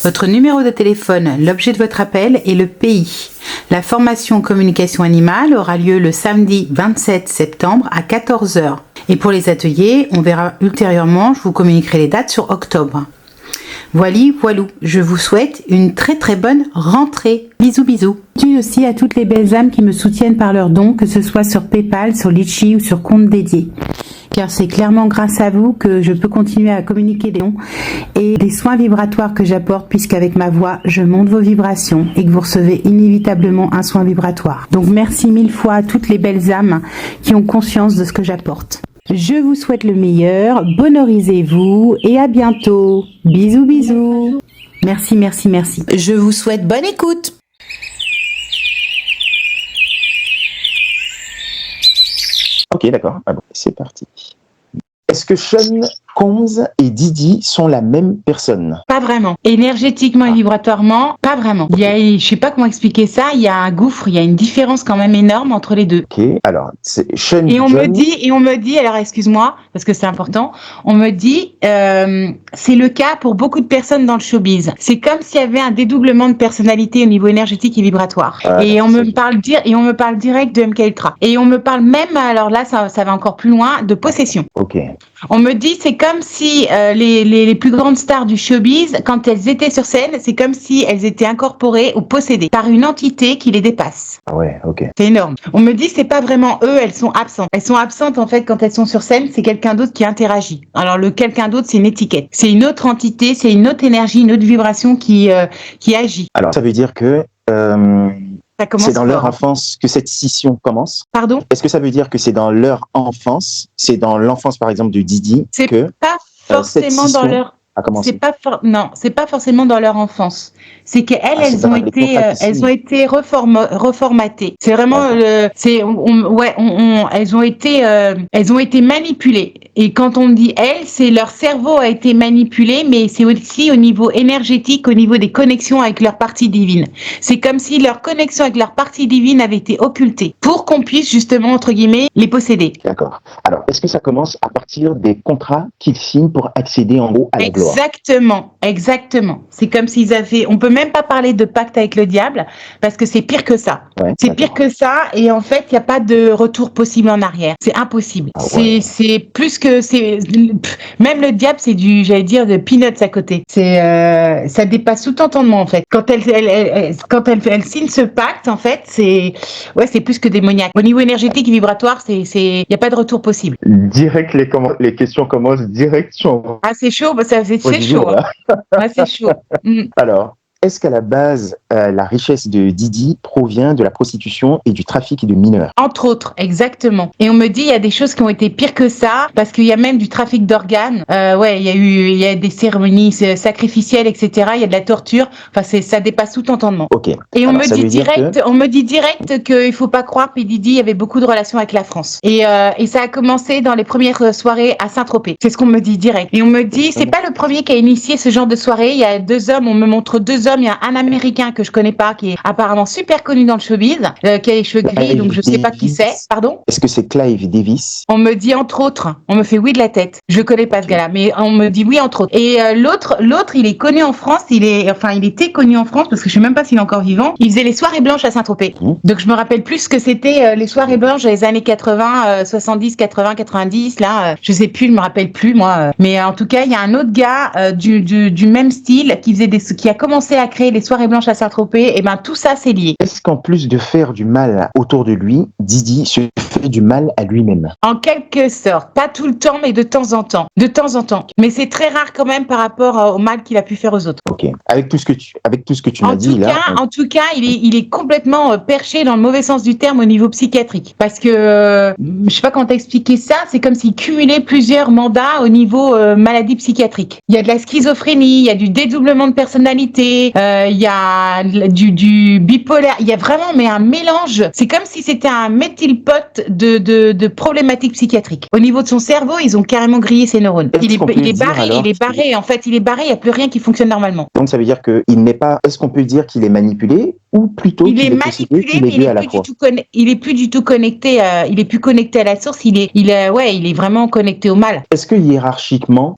votre numéro de téléphone, l'objet de votre appel et le pays. La formation communication animale aura lieu le samedi 27 septembre à 14 h. Et pour les ateliers, on verra ultérieurement, je vous communiquerai les dates sur octobre. Voilou, je vous souhaite une très très bonne rentrée. Bisous, bisous. Merci aussi à toutes les belles âmes qui me soutiennent par leurs dons, que ce soit sur PayPal, sur Litchi ou sur compte dédié. Car c'est clairement grâce à vous que je peux continuer à communiquer des dons et des soins vibratoires que j'apporte, puisqu'avec ma voix, je monte vos vibrations et que vous recevez inévitablement un soin vibratoire. Donc merci 1000 fois à toutes les belles âmes qui ont conscience de ce que j'apporte. Je vous souhaite le meilleur, bonorisez-vous et à bientôt. Bisous, bisous. Merci, merci, merci. Je vous souhaite bonne écoute. Ok, d'accord. Ah bon, c'est parti. Est-ce que Sean Konz et Didi sont la même personne? Pas vraiment. Énergétiquement et vibratoirement, pas vraiment. Je sais pas comment expliquer ça, il y a un gouffre, il y a une différence quand même énorme entre les deux. Ok, alors, c'est Sean Et on John. me dit, alors excuse-moi, parce que c'est important, on me dit, c'est le cas pour beaucoup de personnes dans le showbiz. C'est comme s'il y avait un dédoublement de personnalité au niveau énergétique et vibratoire. Et on me parle direct de MK Ultra. Et on me parle même, alors là, ça va encore plus loin, de possession. Ok, On me dit, c'est comme si les plus grandes stars du showbiz, quand elles étaient sur scène, c'est comme si elles étaient incorporées ou possédées par une entité qui les dépasse. ouais, ok. C'est énorme. On me dit, c'est pas vraiment eux, elles sont absentes. Elles sont absentes, en fait, quand elles sont sur scène, c'est quelqu'un d'autre qui interagit. Alors, le quelqu'un d'autre, c'est une étiquette. C'est une autre entité, c'est une autre énergie, une autre vibration qui agit. Alors, ça veut dire que Ça commence c'est dans leur fort. enfance que cette scission commence? Pardon? Est-ce que ça veut dire que c'est dans leur enfance, c'est dans l'enfance, par exemple, de Didi, C'est que pas cette forcément dans scission leur... a commencé? Non, c'est pas forcément dans leur enfance. C'est qu'elles, Ah, c'est elles ont dans les été, contrats qui elles ont suivent. été reformatées. C'est vraiment, elles ont été manipulées. Et quand on dit elles, c'est leur cerveau a été manipulé, mais c'est aussi au niveau énergétique, au niveau des connexions avec leur partie divine. C'est comme si leur connexion avec leur partie divine avait été occultée pour qu'on puisse justement, entre guillemets, les posséder. D'accord. Alors, est-ce que ça commence à partir des contrats qu'ils signent pour accéder en gros à la gloire? Exactement. C'est comme s'ils avaient, on peut même pas parler de pacte avec le diable, parce que c'est pire que ça. Ouais, C'est pire que ça, et en fait, il n'y a pas de retour possible en arrière. C'est impossible. Ah ouais. C'est plus que, même le diable, c'est du, j'allais dire, de peanuts à côté. Ça dépasse tout entendement, en fait. Quand elle signe ce pacte, en fait, c'est plus que démoniaque. Au niveau énergétique et vibratoire, il n'y a pas de retour possible. Direct, les questions commencent direct sur Ah, c'est chaud, c'est chaud. là. Ah, c'est chaud. Alors, est-ce qu'à la base, la richesse de Didi provient de la prostitution et du trafic de mineurs? Entre autres, exactement. Et on me dit, il y a des choses qui ont été pires que ça, parce qu'il y a même du trafic d'organes. Il y a des cérémonies sacrificielles, etc. Il y a de la torture. Enfin, ça dépasse tout entendement. Ok. Et Alors, ça veut dire que- on me dit direct qu'il faut pas croire, P. Diddy avait beaucoup de relations avec la France. Et ça a commencé dans les premières soirées à Saint-Tropez. C'est ce qu'on me dit direct. Et on me dit, c'est pas le premier qui a initié ce genre de soirée. Il y a deux hommes, on me montre deux hommes. Il y a un Américain que je connais pas, qui est apparemment super connu dans le showbiz, qui a les cheveux gris, donc je sais pas qui c'est. Pardon? Est-ce que c'est Clive Davis? On me dit entre autres, on me fait oui de la tête. Je connais pas ce gars-là, mais on me dit oui entre autres. Et l'autre, il est connu en France. Il était connu en France parce que je sais même pas s'il est encore vivant. Il faisait les soirées blanches à Saint-Tropez. Donc je me rappelle plus ce que c'était les soirées blanches des années 80, 70, 80, 90. Là, je sais plus, je me rappelle plus moi. Mais en tout cas, il y a un autre gars du même style qui a commencé à créer les soirées blanches à Saint-Tropez. Et ben tout ça c'est lié. Est-ce qu'en plus de faire du mal autour de lui, Didi se fait du mal à lui-même? En quelque sorte, pas tout le temps, mais de temps en temps. De temps en temps. Mais c'est très rare quand même par rapport au mal qu'il a pu faire aux autres. Ok. Avec tout ce que tu m'as dit là. En tout cas, il est complètement perché dans le mauvais sens du terme au niveau psychiatrique. Parce que, je sais pas comment t'expliquer ça, c'est comme s'il cumulait plusieurs mandats au niveau maladie psychiatrique. Il y a de la schizophrénie, il y a du dédoublement de personnalité, il y a du bipolaire, il y a vraiment un mélange. C'est comme si c'était un melting pot de problématiques psychiatriques. Au niveau de son cerveau, ils ont carrément grillé ses neurones. Il est barré, en fait, il est barré, il n'y a plus rien qui fonctionne normalement. Donc ça veut dire qu'il n'est pas. Est-ce qu'on peut dire qu'il est manipulé ou plutôt il est qu'il est manipulé, possédé, mais il est plus du tout connecté. Il est plus connecté à la source. Il est vraiment connecté au mal. Est-ce que hiérarchiquement,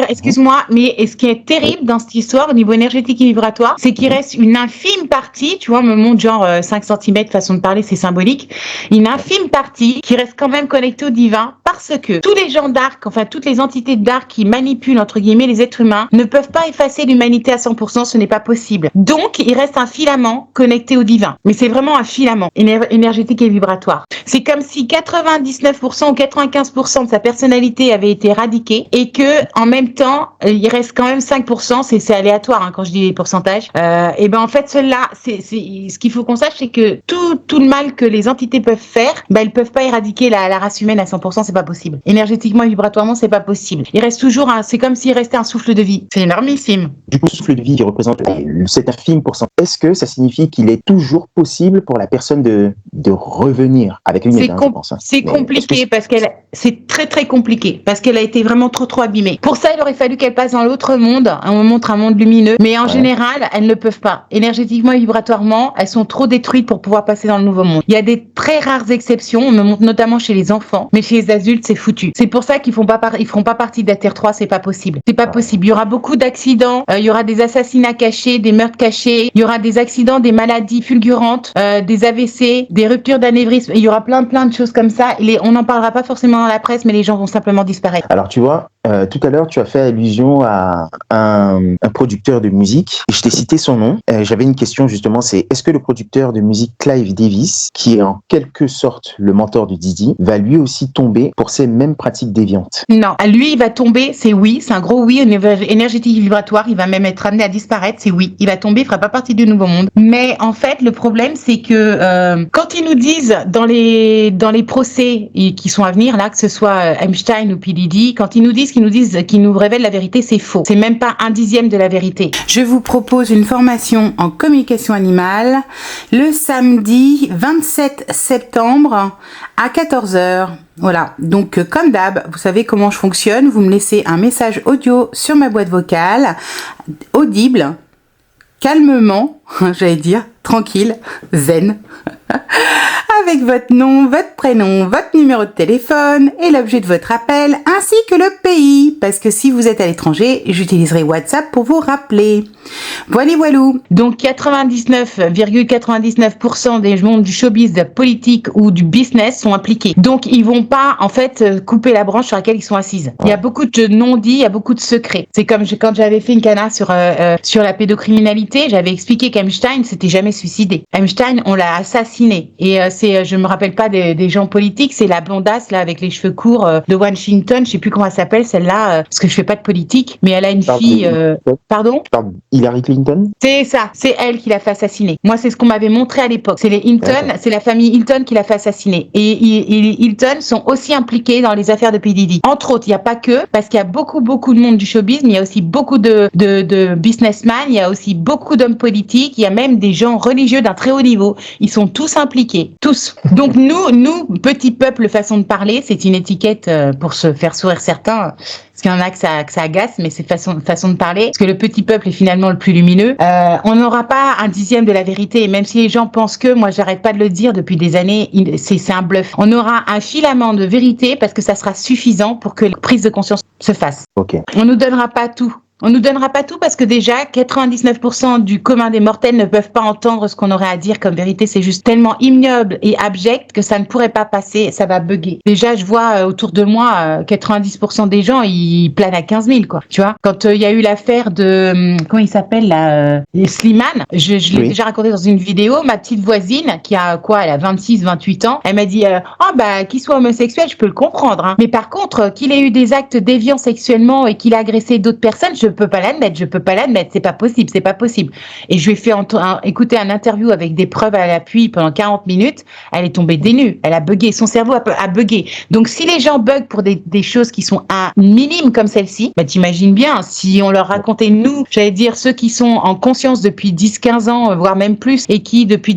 excuse-moi, mais ce qui est terrible dans cette histoire au niveau énergétique et vibratoire, c'est qu'il reste une infime partie. Tu vois, on me montre genre 5 cm façon de parler, c'est symbolique. Une infime partie qui reste quand même connectée au divin parce que tous les gens d'Arc, enfin toutes les entités d'Arc qui manipulent entre guillemets les êtres humains ne peuvent pas effacer l'humanité à 100%. Ce n'est pas possible. Donc il reste un filament connecté au divin. Mais c'est vraiment un filament énergétique et vibratoire. C'est comme si 99% ou 95% de sa personnalité avait été éradiquée et que en même temps, il reste quand même 5%, c'est aléatoire hein, quand je dis les pourcentages. Et ben en fait, cela, c'est ce qu'il faut qu'on sache, c'est que tout le mal que les entités peuvent faire, ben elles peuvent pas éradiquer la race humaine à 100%, c'est pas possible. Énergétiquement et vibratoirement, c'est pas possible. Il reste toujours c'est comme s'il restait un souffle de vie. C'est énormissime. Du coup, le souffle de vie qui représente cet infime pourcentage est-ce que ça signifie qu'il est toujours possible pour la personne de revenir avec une aide, je pense. C'est compliqué c'est très très compliqué parce qu'elle a été vraiment trop abîmée. Pour ça, il aurait fallu qu'elle passe dans l'autre monde. On montre un monde lumineux, mais en général, elles ne peuvent pas. Énergétiquement et vibratoirement, elles sont trop détruites pour pouvoir passer dans le nouveau monde. Il y a des très rares exceptions. On me montre notamment chez les enfants, mais chez les adultes, c'est foutu. C'est pour ça qu'ils feront pas partie de la Terre 3. C'est pas possible. C'est pas possible. Il y aura beaucoup d'accidents. Il y aura des assassinats cachés, des meurtres cachés. Il y aura des accidents, des maladies fulgurantes, des AVC, des ruptures d'anévrisme. Il y aura plein de choses comme ça. On n'en parlera pas forcément dans la presse, mais les gens vont simplement disparaître. Alors tu vois, tout à l'heure tu as fait allusion à un producteur de musique. Je t'ai cité son nom. J'avais une question justement, c'est est-ce que le producteur de musique Clive Davis, qui est en quelque sorte le mentor de Didi, va lui aussi tomber pour ces mêmes pratiques déviantes? Non, lui il va tomber, c'est un gros oui au niveau énergétique et vibratoire. Il va même être amené à disparaître, c'est oui. Il va tomber, il fera pas partie du nouveau monde. Mais en fait, le problème c'est que quand ils nous disent dans les procès qui sont à venir là, que ce soit Epstein ou P. Diddy, quand ils nous nous révèlent la vérité, c'est faux. C'est même pas 1/10 de la vérité. Je vous propose une formation en communication animale le samedi 27 septembre à 14h. Voilà, donc comme d'hab, vous savez comment je fonctionne, vous me laissez un message audio sur ma boîte vocale, audible, calmement, j'allais dire, tranquille, zen, avec votre nom, votre prénom, votre numéro de téléphone et l'objet de votre appel, ainsi que le pays, parce que si vous êtes à l'étranger, j'utiliserai WhatsApp pour vous rappeler. Voilou. Donc 99,99% des mondes du showbiz, de la politique ou du business sont impliqués. Donc ils vont pas en fait couper la branche sur laquelle ils sont assises. Il y a beaucoup de non-dits, il y a beaucoup de secrets. C'est comme quand j'avais fait une cana sur la pédocriminalité, j'avais expliqué qu'Epstein s'était jamais suicidé. Epstein, on l'a assassiné. Et je me rappelle pas des gens politiques, c'est la blondasse là avec les cheveux courts de Washington, je sais plus comment elle s'appelle celle-là, parce que je fais pas de politique, mais elle a une fille. Pardon? Hillary Clinton? C'est ça, c'est elle qui l'a fait assassiner. Moi, c'est ce qu'on m'avait montré à l'époque. C'est les Hilton, c'est la famille Hilton qui l'a fait assassiner. Et Hilton sont aussi impliqués dans les affaires de P. Diddy. Entre autres, il n'y a pas que, parce qu'il y a beaucoup de monde du showbiz, mais il y a aussi beaucoup de businessmen, il y a aussi beaucoup d'hommes politiques, il y a même des gens religieux d'un très haut niveau. Ils sont tous impliqués. Tous. Donc nous, petit peuple, façon de parler, c'est une étiquette pour se faire sourire certains. Parce qu'il y en a que ça agace, mais c'est façon de parler. Parce que le petit peuple est finalement le plus lumineux. On n'aura pas 1/10 de la vérité. Et même si les gens pensent que, moi j'arrête pas de le dire depuis des années, c'est un bluff. On aura un filament de vérité parce que ça sera suffisant pour que la prise de conscience se fasse. Okay. On nous donnera pas tout. On nous donnera pas tout parce que déjà 99% du commun des mortels ne peuvent pas entendre ce qu'on aurait à dire comme vérité. C'est juste tellement ignoble et abject que ça ne pourrait pas passer, ça va bugger. Déjà, je vois autour de moi 90% des gens ils planent à 15 000 quoi. Tu vois, quand il y a eu l'affaire de comment il s'appelle là, Slimane, je l'ai déjà raconté dans une vidéo. Ma petite voisine qui a elle a 26-28 ans, elle m'a dit qu'il soit homosexuel, je peux le comprendre. Hein. Mais par contre, qu'il ait eu des actes déviants sexuellement et qu'il a agressé d'autres personnes, je peux pas l'admettre, c'est pas possible. Et je lui ai fait écouter un interview avec des preuves à l'appui pendant 40 minutes, elle est tombée des nues, elle a bugué, son cerveau a bugué. Donc si les gens bug pour des choses qui sont minimes comme celle-ci, t'imagines bien, si on leur racontait nous, j'allais dire ceux qui sont en conscience depuis 10-15 ans, voire même plus, et qui depuis,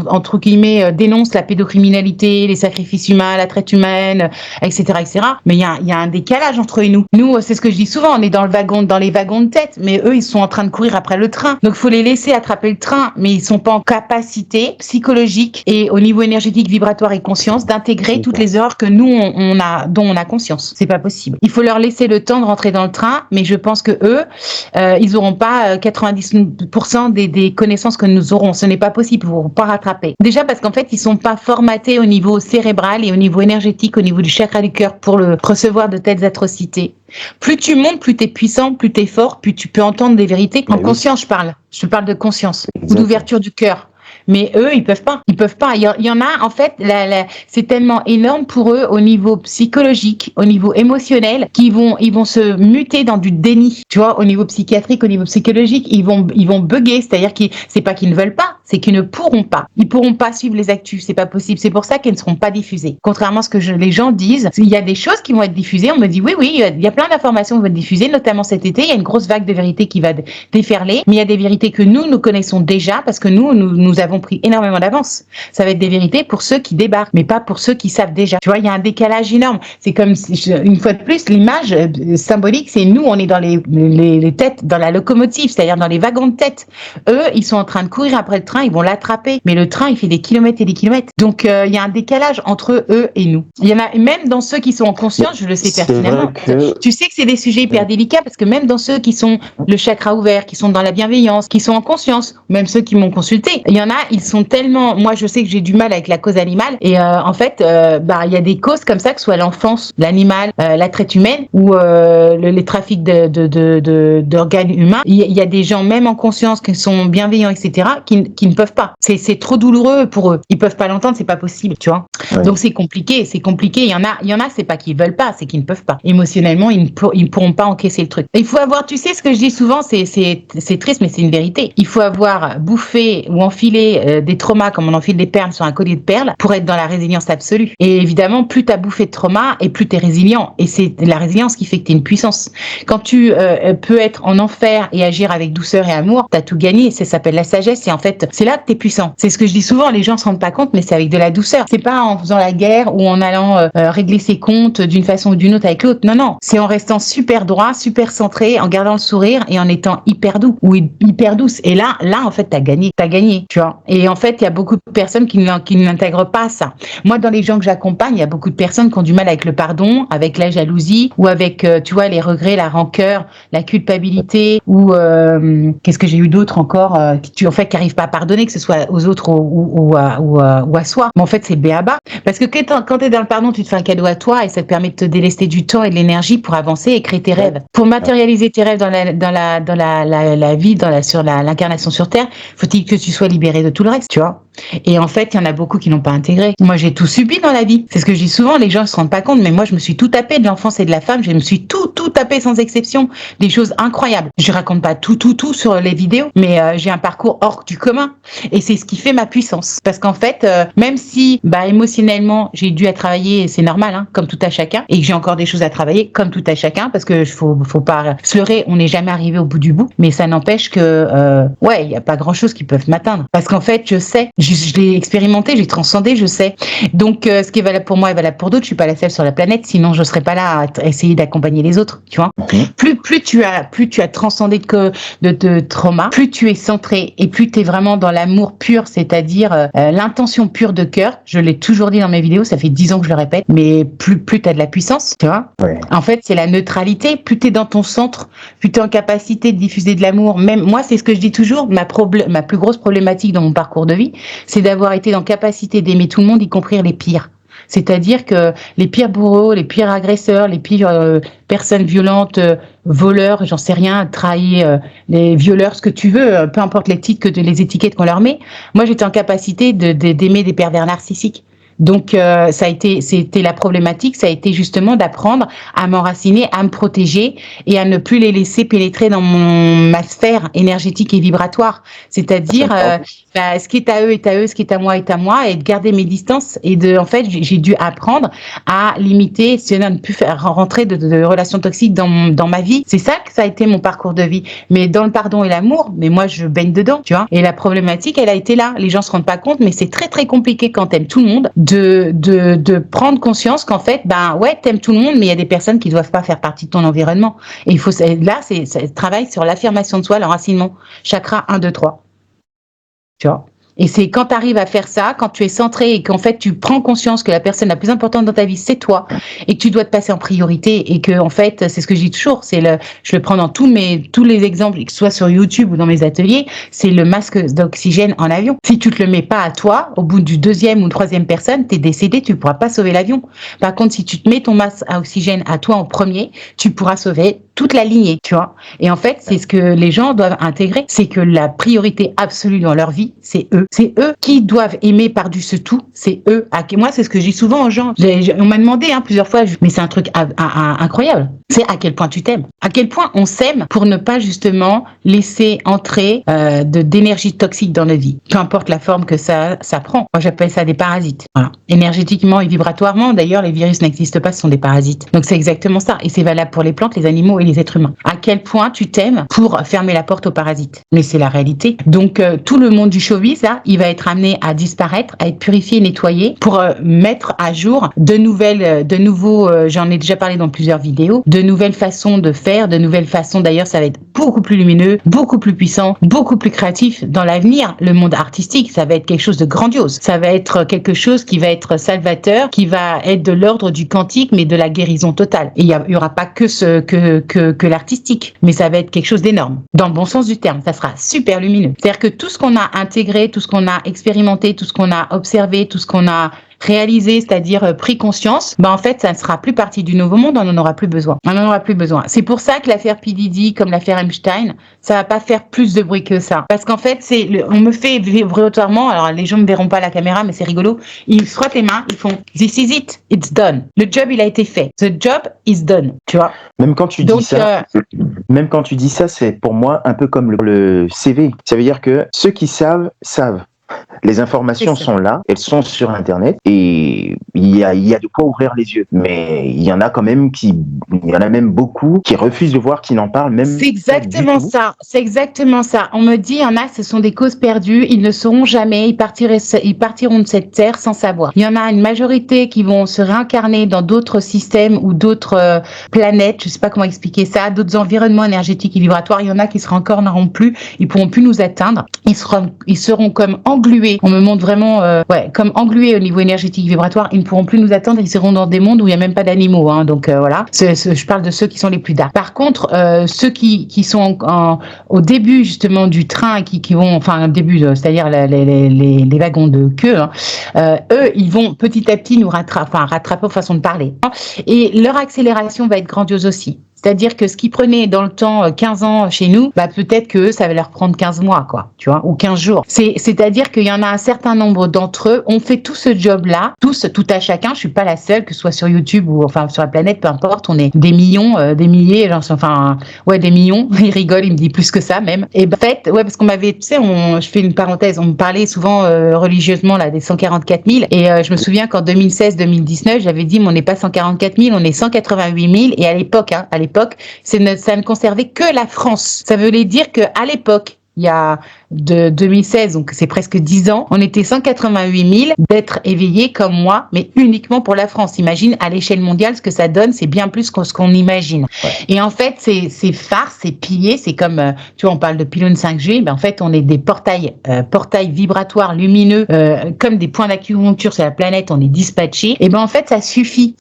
entre guillemets, dénoncent la pédocriminalité, les sacrifices humains, la traite humaine, etc. Mais il y a un décalage entre eux et nous. Nous, c'est ce que je dis souvent, on est dans les wagons de tête, mais eux, ils sont en train de courir après le train. Donc, faut les laisser attraper le train, mais ils sont pas en capacité psychologique et au niveau énergétique, vibratoire et conscience d'intégrer toutes les erreurs que nous, dont on a conscience. C'est pas possible. Il faut leur laisser le temps de rentrer dans le train, mais je pense que eux, ils auront pas 90% des connaissances que nous aurons. Ce n'est pas possible. Ils ne pourront pas rattraper. Déjà parce qu'en fait, ils sont pas formatés au niveau cérébral et au niveau énergétique, au niveau du chakra du cœur pour recevoir de telles atrocités. Plus tu montes, plus tu es puissant, plus tu es fort, plus tu peux entendre des vérités. En conscience, je parle. Je parle de conscience ou d'ouverture du cœur. Mais eux, ils peuvent pas. Il y en a, en fait, c'est tellement énorme pour eux au niveau psychologique, au niveau émotionnel, qu'ils vont se muter dans du déni. Tu vois, au niveau psychiatrique, au niveau psychologique, ils vont bugger. C'est-à-dire c'est pas qu'ils ne veulent pas, c'est qu'ils ne pourront pas. Ils pourront pas suivre les actus, c'est pas possible. C'est pour ça qu'elles ne seront pas diffusées. Contrairement à ce que les gens disent, il y a des choses qui vont être diffusées. On me dit oui, il y a plein d'informations qui vont être diffusées, notamment cet été. Il y a une grosse vague de vérité qui va déferler, mais il y a des vérités que nous connaissons déjà parce que nous avons pris énormément d'avance. Ça va être des vérités pour ceux qui débarquent, mais pas pour ceux qui savent déjà. Tu vois, il y a un décalage énorme. C'est comme une fois de plus, l'image symbolique, c'est nous, on est dans les têtes, dans la locomotive, c'est-à-dire dans les wagons de tête. Eux, ils sont en train de courir après le train, ils vont l'attraper, mais le train, il fait des kilomètres et des kilomètres. Donc, il y a un décalage entre eux et nous. Il y en a même dans ceux qui sont en conscience, je le sais pertinemment. Tu sais que c'est des sujets hyper délicats parce que même dans ceux qui sont le chakra ouvert, qui sont dans la bienveillance, qui sont en conscience, même ceux qui m'ont consulté, il y en a, ils sont tellement... Moi, je sais que j'ai du mal avec la cause animale et en fait, il y a des causes comme ça, que ce soit l'enfance, l'animal, la traite humaine ou les trafics d'organes humains. Il y a des gens même en conscience qui sont bienveillants, etc., qui ne peuvent pas. C'est trop douloureux pour eux. Ils peuvent pas l'entendre, c'est pas possible, tu vois. Ouais. Donc c'est compliqué. Il y en a, c'est pas qu'ils veulent pas, c'est qu'ils ne peuvent pas. Émotionnellement, ils ne pourront pas encaisser le truc. Il faut avoir, tu sais, ce que je dis souvent, c'est triste, mais c'est une vérité. Il faut avoir bouffé ou enfilé des traumas comme on enfile des perles sur un collier de perles pour être dans la résilience absolue. Et évidemment, plus t'as bouffé de traumas et plus t'es résilient. Et c'est la résilience qui fait que t'es une puissance. Quand tu peux être en enfer et agir avec douceur et amour, t'as tout gagné. Ça s'appelle la sagesse. Et en fait, c'est là que t'es puissant. C'est ce que je dis souvent. Les gens se rendent pas compte, mais c'est avec de la douceur. C'est pas en faisant la guerre ou en allant régler ses comptes d'une façon ou d'une autre avec l'autre. Non, non. C'est en restant super droit, super centré, en gardant le sourire et en étant hyper doux ou hyper douce. Et là, en fait, t'as gagné. T'as gagné, tu vois. Et en fait, il y a beaucoup de personnes qui n'intègrent pas ça. Moi, dans les gens que j'accompagne, il y a beaucoup de personnes qui ont du mal avec le pardon, avec la jalousie ou avec, tu vois, les regrets, la rancœur, la culpabilité ou qu'est-ce que j'ai eu d'autre encore qui n'arrivent pas à pardonner, que ce soit aux autres ou à soi. Mais en fait, c'est béaba. Parce que quand tu es dans le pardon, tu te fais un cadeau à toi et ça te permet de te délester du temps et de l'énergie pour avancer et créer tes rêves. Pour matérialiser tes rêves dans la vie, sur l'incarnation sur Terre, faut-il que tu sois libéré de tout le reste, tu vois. Et en fait, il y en a beaucoup qui n'ont pas intégré. Moi, j'ai tout subi dans la vie. C'est ce que je dis souvent, les gens ne se rendent pas compte, mais moi, je me suis tout tapé de l'enfance et de la femme. Je me suis tout tapé sans exception. Des choses incroyables. Je raconte pas tout sur les vidéos, mais j'ai un parcours hors du commun. Et c'est ce qui fait ma puissance. Parce qu'en fait, même si émotionnellement, j'ai dû à travailler, c'est normal, hein, comme tout à chacun, et que j'ai encore des choses à travailler, comme tout à chacun, parce que faut pas se leurrer, on n'est jamais arrivé au bout du bout, mais ça n'empêche que, il n'y a pas grand-chose qui peuvent m'atteindre. Parce qu'en fait, je sais, je l'ai expérimenté, j'ai transcendé, je sais. Donc, ce qui est valable pour moi est valable pour d'autres. Je suis pas la seule sur la planète, sinon je serais pas là à essayer d'accompagner les autres, tu vois. Okay. Plus tu as transcendé de trauma, plus tu es centré et plus tu es vraiment dans l'amour pur, c'est-à-dire l'intention pure de cœur. Je l'ai toujours dit dans mes vidéos, ça fait 10 ans que je le répète, mais plus tu as de la puissance, tu vois. Ouais. En fait, c'est la neutralité. Plus tu es dans ton centre, plus tu es en capacité de diffuser de l'amour. Même moi, c'est ce que je dis toujours, ma plus grosse problématique dans mon parcours de vie, c'est d'avoir été dans capacité d'aimer tout le monde, y compris les pires. C'est-à-dire que les pires bourreaux, les pires agresseurs, les pires personnes violentes, voleurs, j'en sais rien, trahis, les violeurs, ce que tu veux, peu importe les titres, les étiquettes qu'on leur met. Moi, j'étais en capacité d'aimer des pervers narcissiques. Donc, c'était la problématique, ça a été justement d'apprendre à m'enraciner, à me protéger et à ne plus les laisser pénétrer dans ma sphère énergétique et vibratoire. C'est-à-dire, ce qui est à eux est à eux, ce qui est à moi est à moi, et de garder mes distances. Et en fait, j'ai dû apprendre à limiter, à ne plus faire rentrer de relations toxiques dans ma vie. C'est ça que ça a été mon parcours de vie. Mais dans le pardon et l'amour, mais moi, je baigne dedans, tu vois. Et la problématique, elle a été là. Les gens se rendent pas compte, mais c'est très, très compliqué quand t'aimes tout le monde de prendre conscience qu'en fait, t'aimes tout le monde, mais il y a des personnes qui doivent pas faire partie de ton environnement. Et c'est travail sur l'affirmation de soi, l'enracinement. Chakra 1, 2, 3. Tu vois? Et c'est quand tu arrives à faire ça, quand tu es centré et qu'en fait tu prends conscience que la personne la plus importante dans ta vie c'est toi et que tu dois te passer en priorité et que en fait c'est ce que je dis toujours, je le prends dans tous les exemples, que ce soit sur YouTube ou dans mes ateliers, c'est le masque d'oxygène en avion. Si tu te le mets pas à toi, au bout du 2e ou 3e personne, t'es décédé, tu pourras pas sauver l'avion. Par contre, si tu te mets ton masque à oxygène à toi en premier, tu pourras sauver toute la lignée, tu vois. Et en fait, c'est ce que les gens doivent intégrer, c'est que la priorité absolue dans leur vie, c'est eux. eux. C'est eux qui doivent aimer par-dessus tout. C'est eux. Moi, c'est ce que je dis souvent aux gens. On m'a demandé plusieurs fois, mais c'est un truc incroyable. C'est à quel point tu t'aimes. À quel point on s'aime pour ne pas justement laisser entrer d'énergie toxique dans notre vie. Peu importe la forme que ça prend. Moi, j'appelle ça des parasites. Voilà. Énergétiquement et vibratoirement, d'ailleurs, les virus n'existent pas, ce sont des parasites. Donc, c'est exactement ça. Et c'est valable pour les plantes, les animaux et les êtres humains. À quel point tu t'aimes pour fermer la porte aux parasites. Mais c'est la réalité. Donc, tout le monde du showbiz, là, il va être amené à disparaître, à être purifié, nettoyé pour mettre à jour de nouveaux, j'en ai déjà parlé dans plusieurs vidéos, de nouvelles façons de faire, de nouvelles façons, d'ailleurs, ça va être beaucoup plus lumineux, beaucoup plus puissant, beaucoup plus créatif. Dans l'avenir, le monde artistique, ça va être quelque chose de grandiose. Ça va être quelque chose qui va être salvateur, qui va être de l'ordre du quantique, mais de la guérison totale. Et il y aura pas que l'artistique, mais ça va être quelque chose d'énorme. Dans le bon sens du terme, ça sera super lumineux. C'est-à-dire que tout ce qu'on a intégré, tout ce qu'on a expérimenté, tout ce qu'on a observé, tout ce qu'on a réalisé, c'est-à-dire pris conscience, en fait, ça ne sera plus partie du nouveau monde, on n'en aura plus besoin. On n'en aura plus besoin. C'est pour ça que l'affaire P. Diddy, comme l'affaire Epstein, ça va pas faire plus de bruit que ça. Parce qu'en fait, on me fait vibratoirement, alors les gens ne verront pas la caméra, mais c'est rigolo, ils se frottent les mains, ils font « This is it, it's done ». Le job, il a été fait. The job is done, tu vois. Même quand tu dis ça, c'est pour moi un peu comme le CV. Ça veut dire que ceux qui savent. Les informations sont là, elles sont sur Internet et il y a de quoi ouvrir les yeux. Mais il y en a quand même beaucoup qui refusent de voir, qui n'en parlent même. C'est exactement ça. C'est exactement ça. On me dit, il y en a, ce sont des causes perdues, ils ne sauront jamais, ils partiront de cette terre sans savoir. Il y en a une majorité qui vont se réincarner dans d'autres systèmes ou d'autres planètes, je sais pas comment expliquer ça, d'autres environnements énergétiques et vibratoires. Il y en a qui n'auront plus, ils pourront plus nous atteindre. Ils seront comme englués. On me montre vraiment, comme englués au niveau énergétique vibratoire. Ils ne pourront plus nous atteindre. Ils seront dans des mondes où il n'y a même pas d'animaux. Donc voilà. Je parle de ceux qui sont les plus dark. Par contre, ceux qui sont au début justement du train, qui vont, enfin au début, c'est-à-dire les wagons de queue, eux, ils vont petit à petit nous rattraper aux façons de parler. Et leur accélération va être grandiose aussi. C'est-à-dire que ce qui prenait dans le temps 15 ans chez nous, peut-être que eux, ça va leur prendre 15 mois, tu vois, ou 15 jours. C'est-à-dire qu'il y en a un certain nombre d'entre eux, on fait tout ce job-là, tout à chacun. Je suis pas la seule, que ce soit sur YouTube ou sur la planète, peu importe. On est des millions, des milliers, des millions. Il rigole, il me dit plus que ça même. Et en fait, parce qu'on m'avait, tu sais, je fais une parenthèse, on me parlait souvent religieusement là des 144 000. Et je me souviens qu'en 2016-2019, j'avais dit, mais on n'est pas 144 000, on est 188 000. Et à l'époque, ça ne conservait que la France. Ça voulait dire qu'à l'époque, il y a de 2016, donc c'est presque 10 ans, on était 188 000 d'être éveillés comme moi, mais uniquement pour la France. Imagine, à l'échelle mondiale, ce que ça donne, c'est bien plus que ce qu'on imagine. Ouais. Et en fait, c'est farce, c'est pillé, c'est comme, tu vois, on parle de pylône 5G, en fait, on est des portails vibratoires lumineux, comme des points d'acupuncture sur la planète, on est dispatchés. Et en fait, ça suffit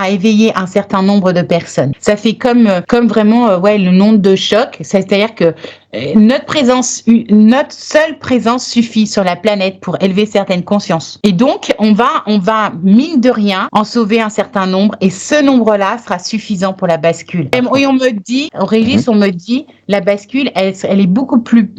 à éveiller un certain nombre de personnes. Ça fait comme vraiment, le nombre de choc, c'est-à-dire que notre seule présence suffit sur la planète pour élever certaines consciences. Et donc, on va, mine de rien, en sauver un certain nombre, et ce nombre-là sera suffisant pour la bascule. Et on me dit, au Régis, la bascule, elle est beaucoup plus,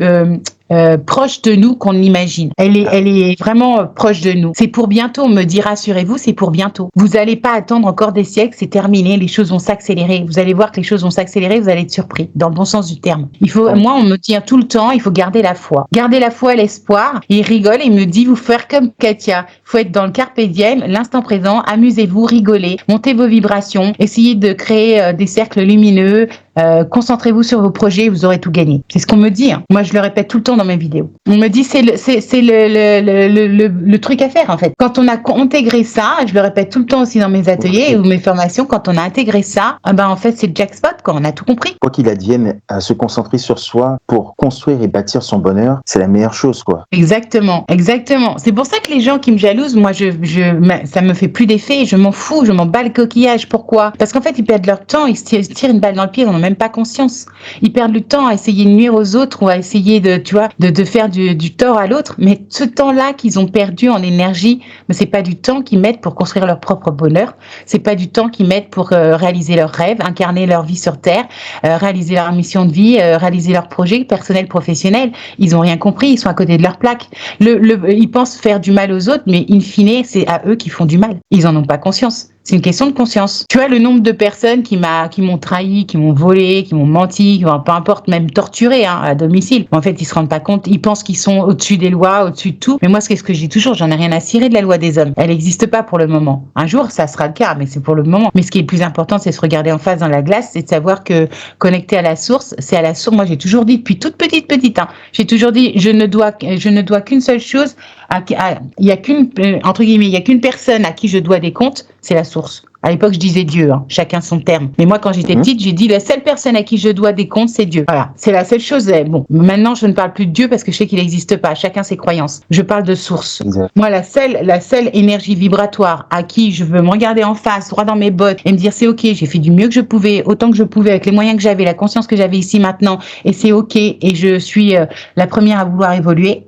proche de nous qu'on l'imagine. Elle est vraiment proche de nous. C'est pour bientôt, on me dit, rassurez-vous, c'est pour bientôt. Vous n'allez pas attendre encore des siècles, c'est terminé, les choses vont s'accélérer. Vous allez voir que les choses vont s'accélérer, vous allez être surpris, dans le bon sens du terme. Moi, on me dit tout le temps, il faut garder la foi. Garder la foi et l'espoir. Et il rigole et il me dit, vous faire comme Katia. Il faut être dans le carpe diem, l'instant présent, amusez-vous, rigolez, montez vos vibrations, essayez de créer des cercles lumineux, concentrez-vous sur vos projets, vous aurez tout gagné. C'est ce qu'on me dit. Moi, je le répète tout le temps dans mes vidéos. On me dit c'est le truc à faire en fait. Quand on a intégré ça, je le répète tout le temps aussi dans mes ateliers ou mes formations, quand on a intégré ça, en fait c'est le jackpot, on a tout compris. Quoi qu'il advienne, à se concentrer sur soi pour construire et bâtir son bonheur, c'est la meilleure chose quoi. Exactement. C'est pour ça que les gens qui me jalousent, moi ça me fait plus d'effet, je m'en fous, je m'en bats le coquillage. Pourquoi ? Parce qu'en fait ils perdent leur temps, ils se tirent une balle dans le pied, ils n'en ont même pas conscience. Ils perdent le temps à essayer de nuire aux autres ou à essayer de faire du tort à l'autre. Mais ce temps-là qu'ils ont perdu en énergie, mais c'est pas du temps qu'ils mettent pour construire leur propre bonheur. C'est pas du temps qu'ils mettent pour réaliser leurs rêves, incarner leur vie sur Terre, réaliser leur mission de vie, réaliser leurs projets personnels, professionnels. Ils ont rien compris. Ils sont à côté de leur plaque. Ils pensent faire du mal aux autres, mais in fine, c'est à eux qui font du mal. Ils en ont pas conscience. C'est une question de conscience. Tu vois, le nombre de personnes qui m'ont trahi, qui m'ont volé, qui m'ont menti, peu importe, même torturé à domicile. En fait, ils se rendent pas compte. Ils pensent qu'ils sont au-dessus des lois, au-dessus de tout. Mais moi, c'est ce que je dis toujours, j'en ai rien à cirer de la loi des hommes. Elle n'existe pas pour le moment. Un jour, ça sera le cas, mais c'est pour le moment. Mais ce qui est le plus important, c'est de se regarder en face dans la glace, c'est de savoir que connecter à la source, c'est à la source. Moi, j'ai toujours dit, depuis toute petite, j'ai toujours dit, je ne dois qu'une seule chose. Il y a qu'une personne à qui je dois des comptes, c'est la source. À l'époque, je disais Dieu, chacun son terme. Mais moi, quand j'étais petite, j'ai dit la seule personne à qui je dois des comptes, c'est Dieu. Voilà, c'est la seule chose. Bon, maintenant, je ne parle plus de Dieu parce que je sais qu'il n'existe pas. Chacun ses croyances. Je parle de source. Exact. Moi, la seule énergie vibratoire à qui je veux me regarder en face, droit dans mes bottes, et me dire c'est ok, j'ai fait du mieux que je pouvais, autant que je pouvais, avec les moyens que j'avais, la conscience que j'avais ici maintenant, et c'est ok, et je suis la première à vouloir évoluer.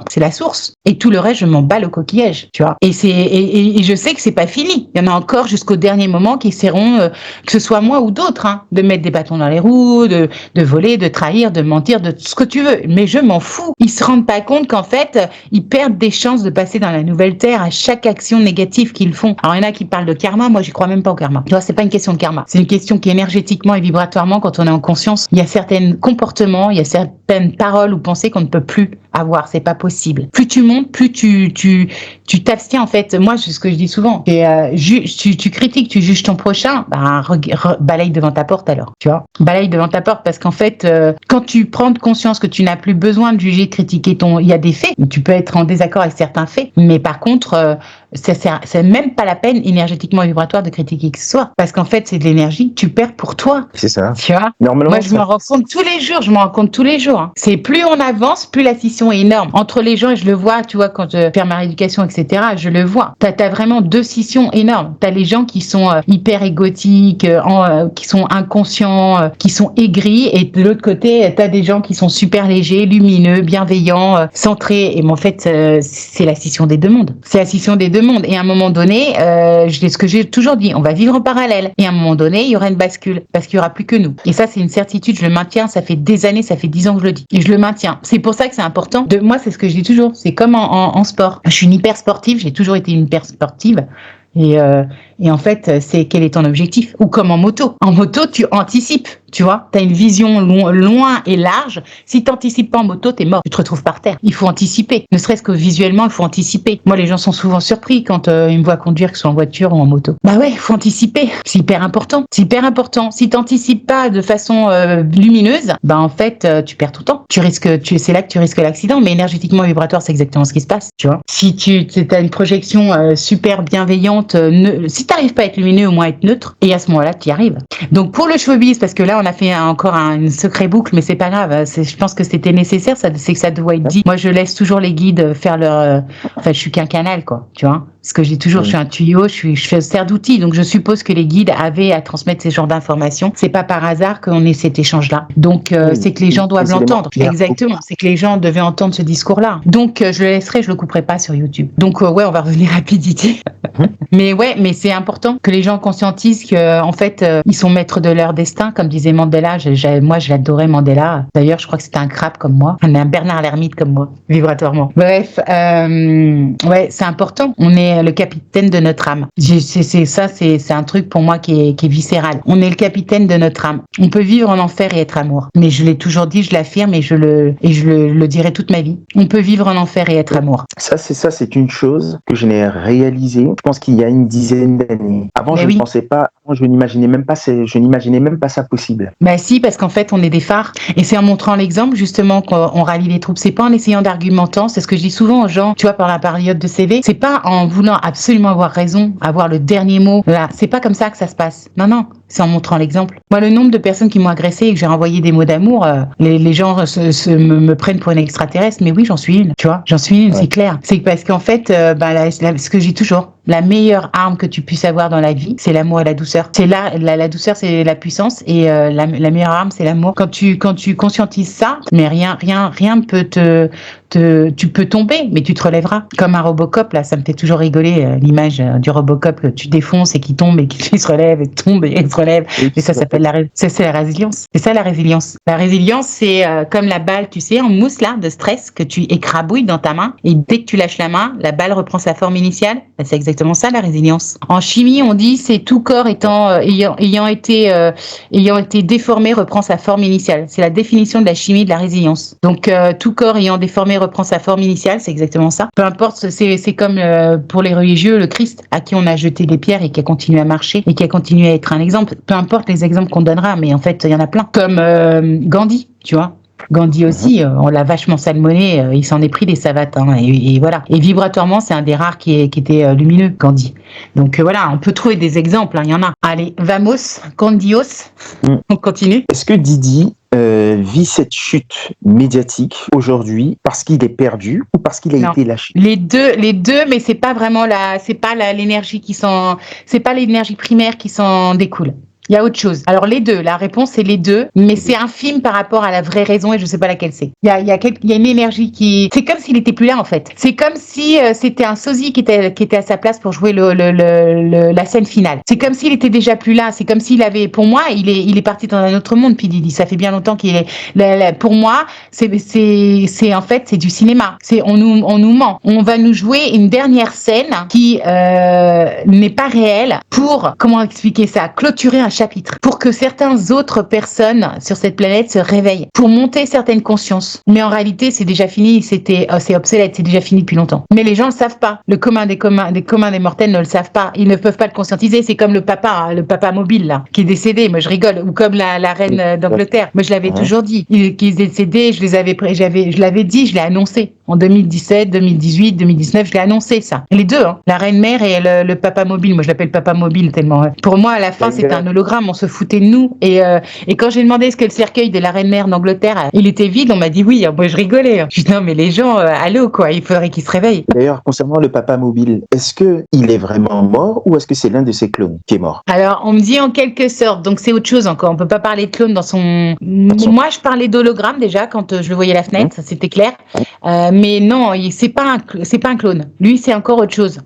C'est la source. Et tout le reste, je m'en bats le coquillage, tu vois. Et je sais que c'est pas fini. Il y en a encore jusqu'au dernier moment qui essaieront, que ce soit moi ou d'autres, de mettre des bâtons dans les roues, de voler, de trahir, de mentir, de ce que tu veux. Mais je m'en fous. Ils se rendent pas compte qu'en fait, ils perdent des chances de passer dans la nouvelle terre à chaque action négative qu'ils font. Alors, il y en a qui parlent de karma. Moi, j'y crois même pas au karma. Tu vois, c'est pas une question de karma. C'est une question qui énergétiquement et vibratoirement, quand on est en conscience, il y a certains comportements, il y a certaines paroles ou pensées qu'on ne peut plus avoir. C'est pas possible. Plus tu montes, plus tu t'abstiens, en fait. Moi, c'est ce que je dis souvent. Tu critiques, tu juges ton prochain, balaye devant ta porte alors, tu vois. Balaye devant ta porte parce qu'en fait, quand tu prends conscience que tu n'as plus besoin de juger, de critiquer il y a des faits, tu peux être en désaccord avec certains faits, mais par contre, c'est même pas la peine énergétiquement et vibratoire de critiquer qui que ce soit, parce qu'en fait, c'est de l'énergie que tu perds pour toi. C'est ça. Tu vois. Normalement, moi, je m'en rends compte tous les jours, C'est plus on avance, plus la scission est énorme. Entre les gens, et je le vois, tu vois, quand je fais ma rééducation, etc., je le vois. T'as vraiment deux scissions énormes. T'as les gens qui sont hyper égotiques, qui sont inconscients, qui sont aigris, et de l'autre côté, t'as des gens qui sont super légers, lumineux, bienveillants, centrés. Et en fait, c'est la scission des deux mondes. C'est la scission des deux mondes. Et à un moment donné, ce que j'ai toujours dit, on va vivre en parallèle. Et à un moment donné, il y aura une bascule, parce qu'il y aura plus que nous. Et ça, c'est une certitude. Je le maintiens. Ça fait des années, ça fait 10 ans que je le dis. Et je le maintiens. C'est pour ça que c'est important. Moi, c'est ce que je dis toujours. C'est comme en sport. Je suis une hyper sportive. J'ai toujours été une hyper sportive. Et en fait, c'est quel est ton objectif? Ou comme en moto. En moto, tu anticipes, tu vois. Tu as une vision loin et large. Si tu n'anticipes pas en moto, tu es mort. Tu te retrouves par terre. Il faut anticiper. Ne serait-ce que visuellement, il faut anticiper. Moi, les gens sont souvent surpris quand ils me voient conduire, que ce soit en voiture ou en moto. Bah ouais, il faut anticiper. C'est hyper important. C'est hyper important. Si tu n'anticipes pas de façon lumineuse, en fait, tu perds tout le temps. C'est là que tu risques l'accident. Mais énergétiquement et vibratoire, c'est exactement ce qui se passe, tu vois. Si tu as une projection super bienveillante, si tu n'arrives pas à être lumineux, au moins être neutre, et à ce moment-là, tu y arrives. Donc pour le showbiz, parce que là, on a fait encore une secret boucle, mais c'est pas grave. Je pense que c'était nécessaire, c'est que ça doit être dit. Moi, je laisse toujours les guides faire leur... je suis qu'un canal, quoi, tu vois. Ce que je dis toujours, je suis un tuyau, je sers d'outil, donc je suppose que les guides avaient à transmettre ces genres d'informations. C'est pas par hasard qu'on ait cet échange-là. Donc, c'est que les gens doivent l'entendre. Exactement, c'est que les gens devaient entendre ce discours-là. Donc, je le laisserai, je le couperai pas sur YouTube. Donc, on va revenir rapidité. Mais c'est important que les gens conscientisent qu'en fait, ils sont maîtres de leur destin, comme disait Mandela. Moi, je l'adorais, Mandela. D'ailleurs, je crois que c'était un crabe comme moi, un Bernard l'ermite comme moi, vibratoirement. Bref, c'est important. On est le capitaine de notre âme. C'est un truc pour moi qui est viscéral. On est le capitaine de notre âme. On peut vivre en enfer et être amour. Mais je l'ai toujours dit, je l'affirme et je le dirai toute ma vie. On peut vivre en enfer et être amour. C'est une chose que je n'ai réalisée, je pense qu'il y a une dizaine d'années. Avant, je ne pensais pas, je n'imaginais même pas ça possible. Si, parce qu'en fait, on est des phares. Et c'est en montrant l'exemple, justement, qu'on rallie les troupes. C'est pas en essayant d'argumentant. C'est ce que je dis souvent aux gens, tu vois, par la période de CV. C'est pas en voulant absolument avoir raison, avoir le dernier mot. Là, c'est pas comme ça que ça se passe. Non. C'est en montrant l'exemple. Moi, le nombre de personnes qui m'ont agressé et que j'ai renvoyé des mots d'amour, les gens me prennent pour une extraterrestre, mais oui, j'en suis une, tu vois. J'en suis une, c'est clair. C'est parce qu'en fait, ce que je dis toujours, la meilleure arme que tu puisses avoir dans la vie, c'est l'amour et la douceur. C'est la douceur, c'est la puissance, et la meilleure arme, c'est l'amour. Quand tu conscientises ça, mais rien peut tu peux tomber, mais tu te relèveras. Comme un Robocop, là, ça me fait toujours rigoler, l'image du Robocop que tu défonces et qui tombe et qui se relève et tombe et se relève. Et ça s'appelle c'est la résilience. C'est ça, la résilience. La résilience, c'est comme la balle, tu sais, en mousse, là, de stress, que tu écrabouilles dans ta main, et dès que tu lâches la main, la balle reprend sa forme initiale. C'est exactement ça, la résilience. En chimie, on dit, c'est tout corps ayant été déformé reprend sa forme initiale. C'est la définition de la chimie de la résilience. Donc, tout corps ayant déformé reprend sa forme initiale, c'est exactement ça. Peu importe, c'est comme pour les religieux, le Christ, à qui on a jeté des pierres et qui a continué à marcher et qui a continué à être un exemple. Peu importe les exemples qu'on donnera, mais en fait, il y en a plein. Comme Gandhi, tu vois. Gandhi aussi, on l'a vachement salmonné, il s'en est pris des savates, hein, et voilà. Et vibratoirement, c'est un des rares qui était lumineux, Gandhi. Donc voilà, on peut trouver des exemples, hein, il y en a. Allez, vamos, Gandios, on continue. Est-ce que Didi vit cette chute médiatique aujourd'hui parce qu'il est perdu ou parce qu'il a été lâché? Les deux, mais c'est pas vraiment l'énergie c'est pas l'énergie primaire qui s'en découle. Il y a autre chose. Alors les deux, la réponse c'est les deux, mais c'est infime par rapport à la vraie raison et je sais pas laquelle c'est. Il y a une énergie qui, c'est comme s'il était plus là en fait. C'est comme si c'était un sosie qui était à sa place pour jouer la scène finale. C'est comme s'il était déjà plus là. C'est comme s'il avait, pour moi, il est parti dans un autre monde. Puis Didi, ça fait bien longtemps qu'il est. Pour moi, c'est en fait c'est du cinéma. On nous ment. On va nous jouer une dernière scène qui n'est pas réelle pour, comment expliquer ça, clôturer un chapitre, pour que certaines autres personnes sur cette planète se réveillent, pour monter certaines consciences. Mais en réalité, c'est déjà fini, c'est obsolète, c'est déjà fini depuis longtemps. Mais les gens le savent pas. Le commun des mortels ne le savent pas. Ils ne peuvent pas le conscientiser. C'est comme le papa mobile, là, qui est décédé. Moi, je rigole. Ou comme la reine d'Angleterre. Moi, je l'avais toujours dit. Qui est décédé, je l'avais dit, je l'ai annoncé. En 2017, 2018, 2019, je l'ai annoncé, ça. Les deux, hein. La reine mère et le papa mobile. Moi, je l'appelle papa mobile tellement. Pour moi, à la fin, c'était un hologramme. On se foutait de nous. Et quand j'ai demandé est-ce que le cercueil de la reine mère d'Angleterre, il était vide, on m'a dit oui. Moi, je rigolais. Je dis non, mais les gens, allô, quoi. Il faudrait qu'ils se réveillent. D'ailleurs, concernant le papa mobile, est-ce que il est vraiment mort ou est-ce que c'est l'un de ses clones qui est mort? Alors, on me dit en quelque sorte. Donc, c'est autre chose encore. On peut pas parler de clone dans son. Moi, je parlais d'hologramme déjà quand je le voyais à la fenêtre. Ça, c'était clair. Mais non, c'est pas un clone. Lui, c'est encore autre chose.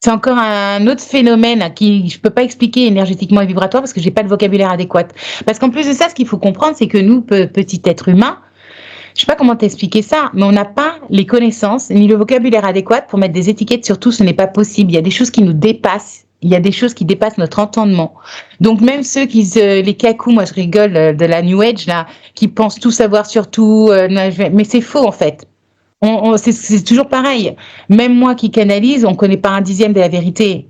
C'est encore un autre phénomène qui je peux pas expliquer énergétiquement et vibratoire parce que j'ai pas de vocabulaire adéquat. Parce qu'en plus de ça, ce qu'il faut comprendre, c'est que nous, petits êtres humains, je sais pas comment t'expliquer ça, mais on n'a pas les connaissances ni le vocabulaire adéquat pour mettre des étiquettes sur tout. Ce n'est pas possible. Il y a des choses qui nous dépassent. Il y a des choses qui dépassent notre entendement. Donc même ceux les cacous, moi je rigole de la New Age là, qui pensent tout savoir sur tout, mais c'est faux en fait. C'est toujours pareil. Même moi qui canalise, on connaît pas un dixième de la vérité.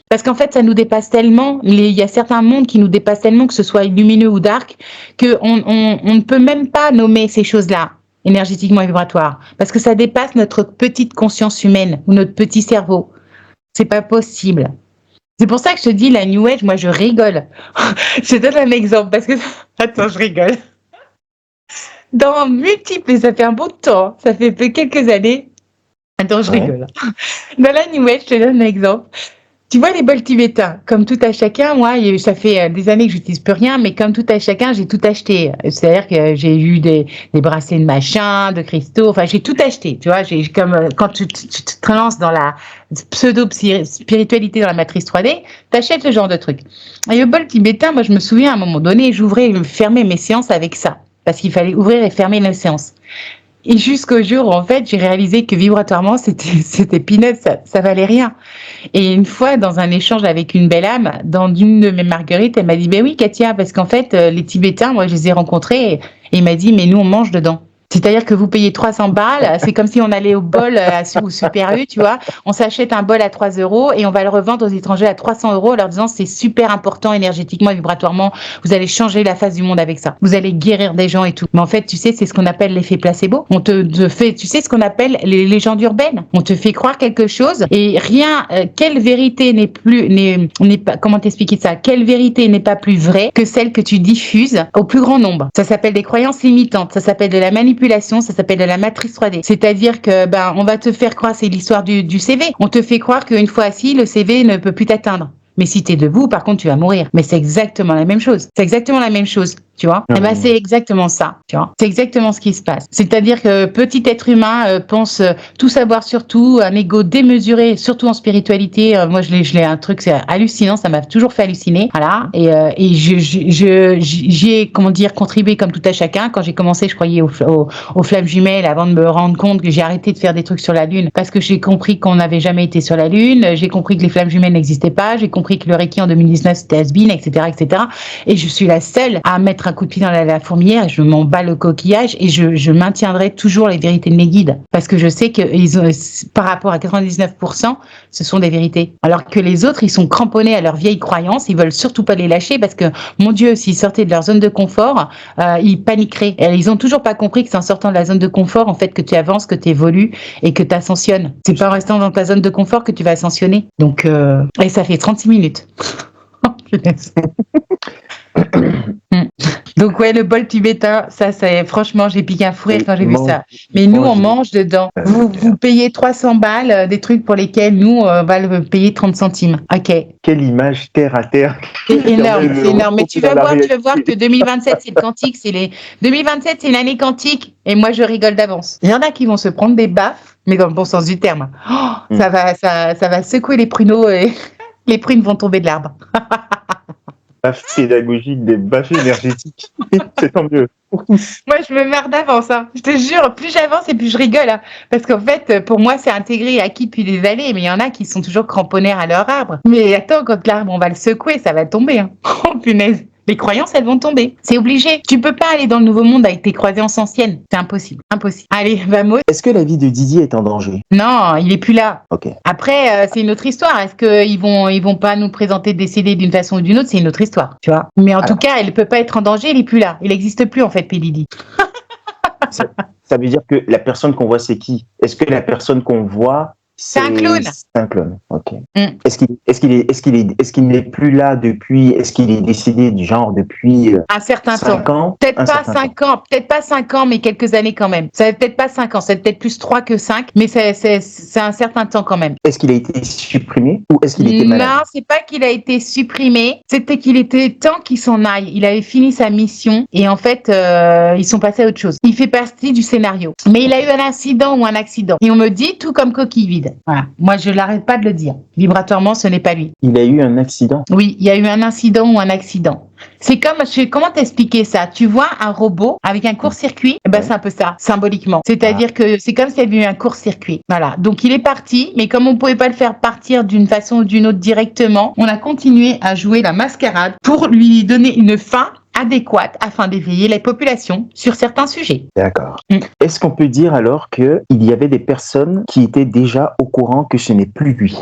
Parce qu'en fait, ça nous dépasse tellement. Il y a certains mondes qui nous dépassent tellement, que ce soit lumineux ou dark, que on ne peut même pas nommer ces choses-là énergétiquement et vibratoires, parce que ça dépasse notre petite conscience humaine ou notre petit cerveau. C'est pas possible. C'est pour ça que je te dis, la New Age, moi je rigole. Je te donne un exemple parce que attends, je rigole. Dans multiples, ça fait un bon temps, ça fait quelques années. Attends, je rigole. Dans la New Age, je te donne un exemple. Tu vois les bols tibétains, comme tout à chacun, moi, ça fait des années que j'utilise plus rien, mais comme tout à chacun, j'ai tout acheté. C'est-à-dire que j'ai eu des bracelets de machin, de cristaux, enfin, j'ai tout acheté, tu vois. Comme quand tu te lances dans la pseudo-spiritualité dans la matrice 3D, t'achètes ce genre de truc. Et le bol tibétain, moi, je me souviens, à un moment donné, j'ouvrais et fermais mes séances avec ça. Parce qu'il fallait ouvrir et fermer les séances. Et jusqu'au jour où, en fait, j'ai réalisé que vibratoirement, c'était peanuts, ça valait rien. Et une fois, dans un échange avec une belle âme, dans une de mes marguerites, elle m'a dit, ben oui, Katia, parce qu'en fait, les Tibétains, moi, je les ai rencontrés, et il m'a dit, mais nous, on mange dedans. C'est-à-dire que vous payez 300 balles, c'est comme si on allait au bol ou Super U, tu vois. On s'achète un bol à 3 € et on va le revendre aux étrangers à 300 € en leur disant c'est super important énergétiquement et vibratoirement. Vous allez changer la face du monde avec ça. Vous allez guérir des gens et tout. Mais en fait, tu sais, c'est ce qu'on appelle l'effet placebo. On te fait, tu sais ce qu'on appelle les légendes urbaines. On te fait croire quelque chose et rien, quelle vérité n'est pas, comment t'expliquer ça? Quelle vérité n'est pas plus vraie que celle que tu diffuses au plus grand nombre? Ça s'appelle des croyances limitantes. Ça s'appelle de la manipulation. Ça s'appelle de la matrice 3D. C'est-à-dire que, on va te faire croire, c'est l'histoire du CV. On te fait croire qu'une fois assis, le CV ne peut plus t'atteindre. Mais si t'es debout, par contre, tu vas mourir. Mais c'est exactement la même chose. C'est exactement la même chose, tu vois. Et c'est exactement ça, tu vois. C'est exactement ce qui se passe. C'est-à-dire que petit être humain pense tout savoir sur tout, un ego démesuré, surtout en spiritualité. Moi, je l'ai un truc, c'est hallucinant. Ça m'a toujours fait halluciner. Voilà. Et j'y ai, comment dire, contribué comme tout à chacun. Quand j'ai commencé, je croyais aux flammes jumelles avant de me rendre compte que j'ai arrêté de faire des trucs sur la Lune parce que j'ai compris qu'on n'avait jamais été sur la Lune. J'ai compris que les flammes jumelles n'existaient pas. J'ai compris que le Reiki en 2019 c'était has-been, etc., etc. Et je suis la seule à mettre un coup de pied dans la fourmilière. Je m'en bats le coquillage et je maintiendrai toujours les vérités de mes guides parce que je sais que par rapport à 99%, ce sont des vérités. Alors que les autres, ils sont cramponnés à leurs vieilles croyances. Ils veulent surtout pas les lâcher parce que, mon Dieu, s'ils sortaient de leur zone de confort, ils paniqueraient. Et ils ont toujours pas compris que c'est en sortant de la zone de confort, en fait, que tu avances, que tu évolues et que tu ascensionnes. C'est pas en restant dans ta zone de confort que tu vas ascensionner. Donc, et ça fait 36 minutes. Donc ouais, le bol tibétain, ça c'est franchement, j'ai piqué un fou rire quand j'ai vu ça. Mais nous, on mange dedans. Vous payez 300 balles des trucs pour lesquels nous, on va le payer 30 centimes. Ok. Quelle image terre à terre. C'est énorme, c'est énorme. Mais tu vas voir que 2027, c'est le quantique. 2027, c'est l'année quantique. Et moi, je rigole d'avance. Il y en a qui vont se prendre des baffes, mais dans le bon sens du terme. Oh, ça va secouer les pruneaux et les prunes vont tomber de l'arbre. Baffes pédagogiques, des baffes énergétiques. C'est tant mieux. Moi, je me marre d'avance. Hein. Je te jure, plus j'avance et plus je rigole. Hein. Parce qu'en fait, pour moi, c'est intégré et acquis depuis des années. Mais il y en a qui sont toujours cramponnés à leur arbre. Mais attends, quand l'arbre, on va le secouer, ça va tomber. Hein. Oh, punaise. Les croyances, elles vont tomber. C'est obligé. Tu peux pas aller dans le nouveau monde avec tes croyances anciennes. C'est impossible. Impossible. Allez, vamos. Est-ce que la vie de Didier est en danger? Non, il est plus là. Ok. Après, c'est une autre histoire. Est-ce qu'ils vont pas nous présenter décédé d'une façon ou d'une autre? C'est une autre histoire, tu vois. Mais en tout cas, elle peut pas être en danger. Il est plus là. Il n'existe plus, en fait, Pélidi. Ça veut dire que la personne qu'on voit, c'est qui? Est-ce que la personne qu'on voit, c'est un clone. C'est un clone, ok. Est-ce qu'il n'est plus là depuis? Est-ce qu'il est décédé du genre depuis un certain 5 temps? Ans? Peut-être pas 5 ans, peut-être pas 5 ans, mais quelques années quand même. Ça va peut-être pas 5 ans, ça va peut-être plus 3 que 5, mais c'est un certain temps quand même. Est-ce qu'il a été supprimé ou est-ce qu'il était malade? Non, c'est pas qu'il a été supprimé, c'était qu'il était temps qu'il s'en aille. Il avait fini sa mission et en fait, ils sont passés à autre chose. Il fait partie du scénario. Mais il a eu un incident ou un accident. Et on me dit tout comme coquille vide. Voilà. Moi, je l'arrête pas de le dire. Vibratoirement, ce n'est pas lui. Il a eu un accident? Oui, il y a eu un incident ou un accident. C'est comme, comment t'expliquer ça? Tu vois un robot avec un court-circuit? Eh ben, c'est un peu ça, symboliquement. C'est-à-dire que c'est comme s'il y avait eu un court-circuit. Voilà. Donc, il est parti, mais comme on pouvait pas le faire partir d'une façon ou d'une autre directement, on a continué à jouer la mascarade pour lui donner une fin adéquate afin d'éveiller les populations sur certains sujets. D'accord. Est-ce qu'on peut dire alors qu'il y avait des personnes qui étaient déjà au courant que ce n'est plus lui?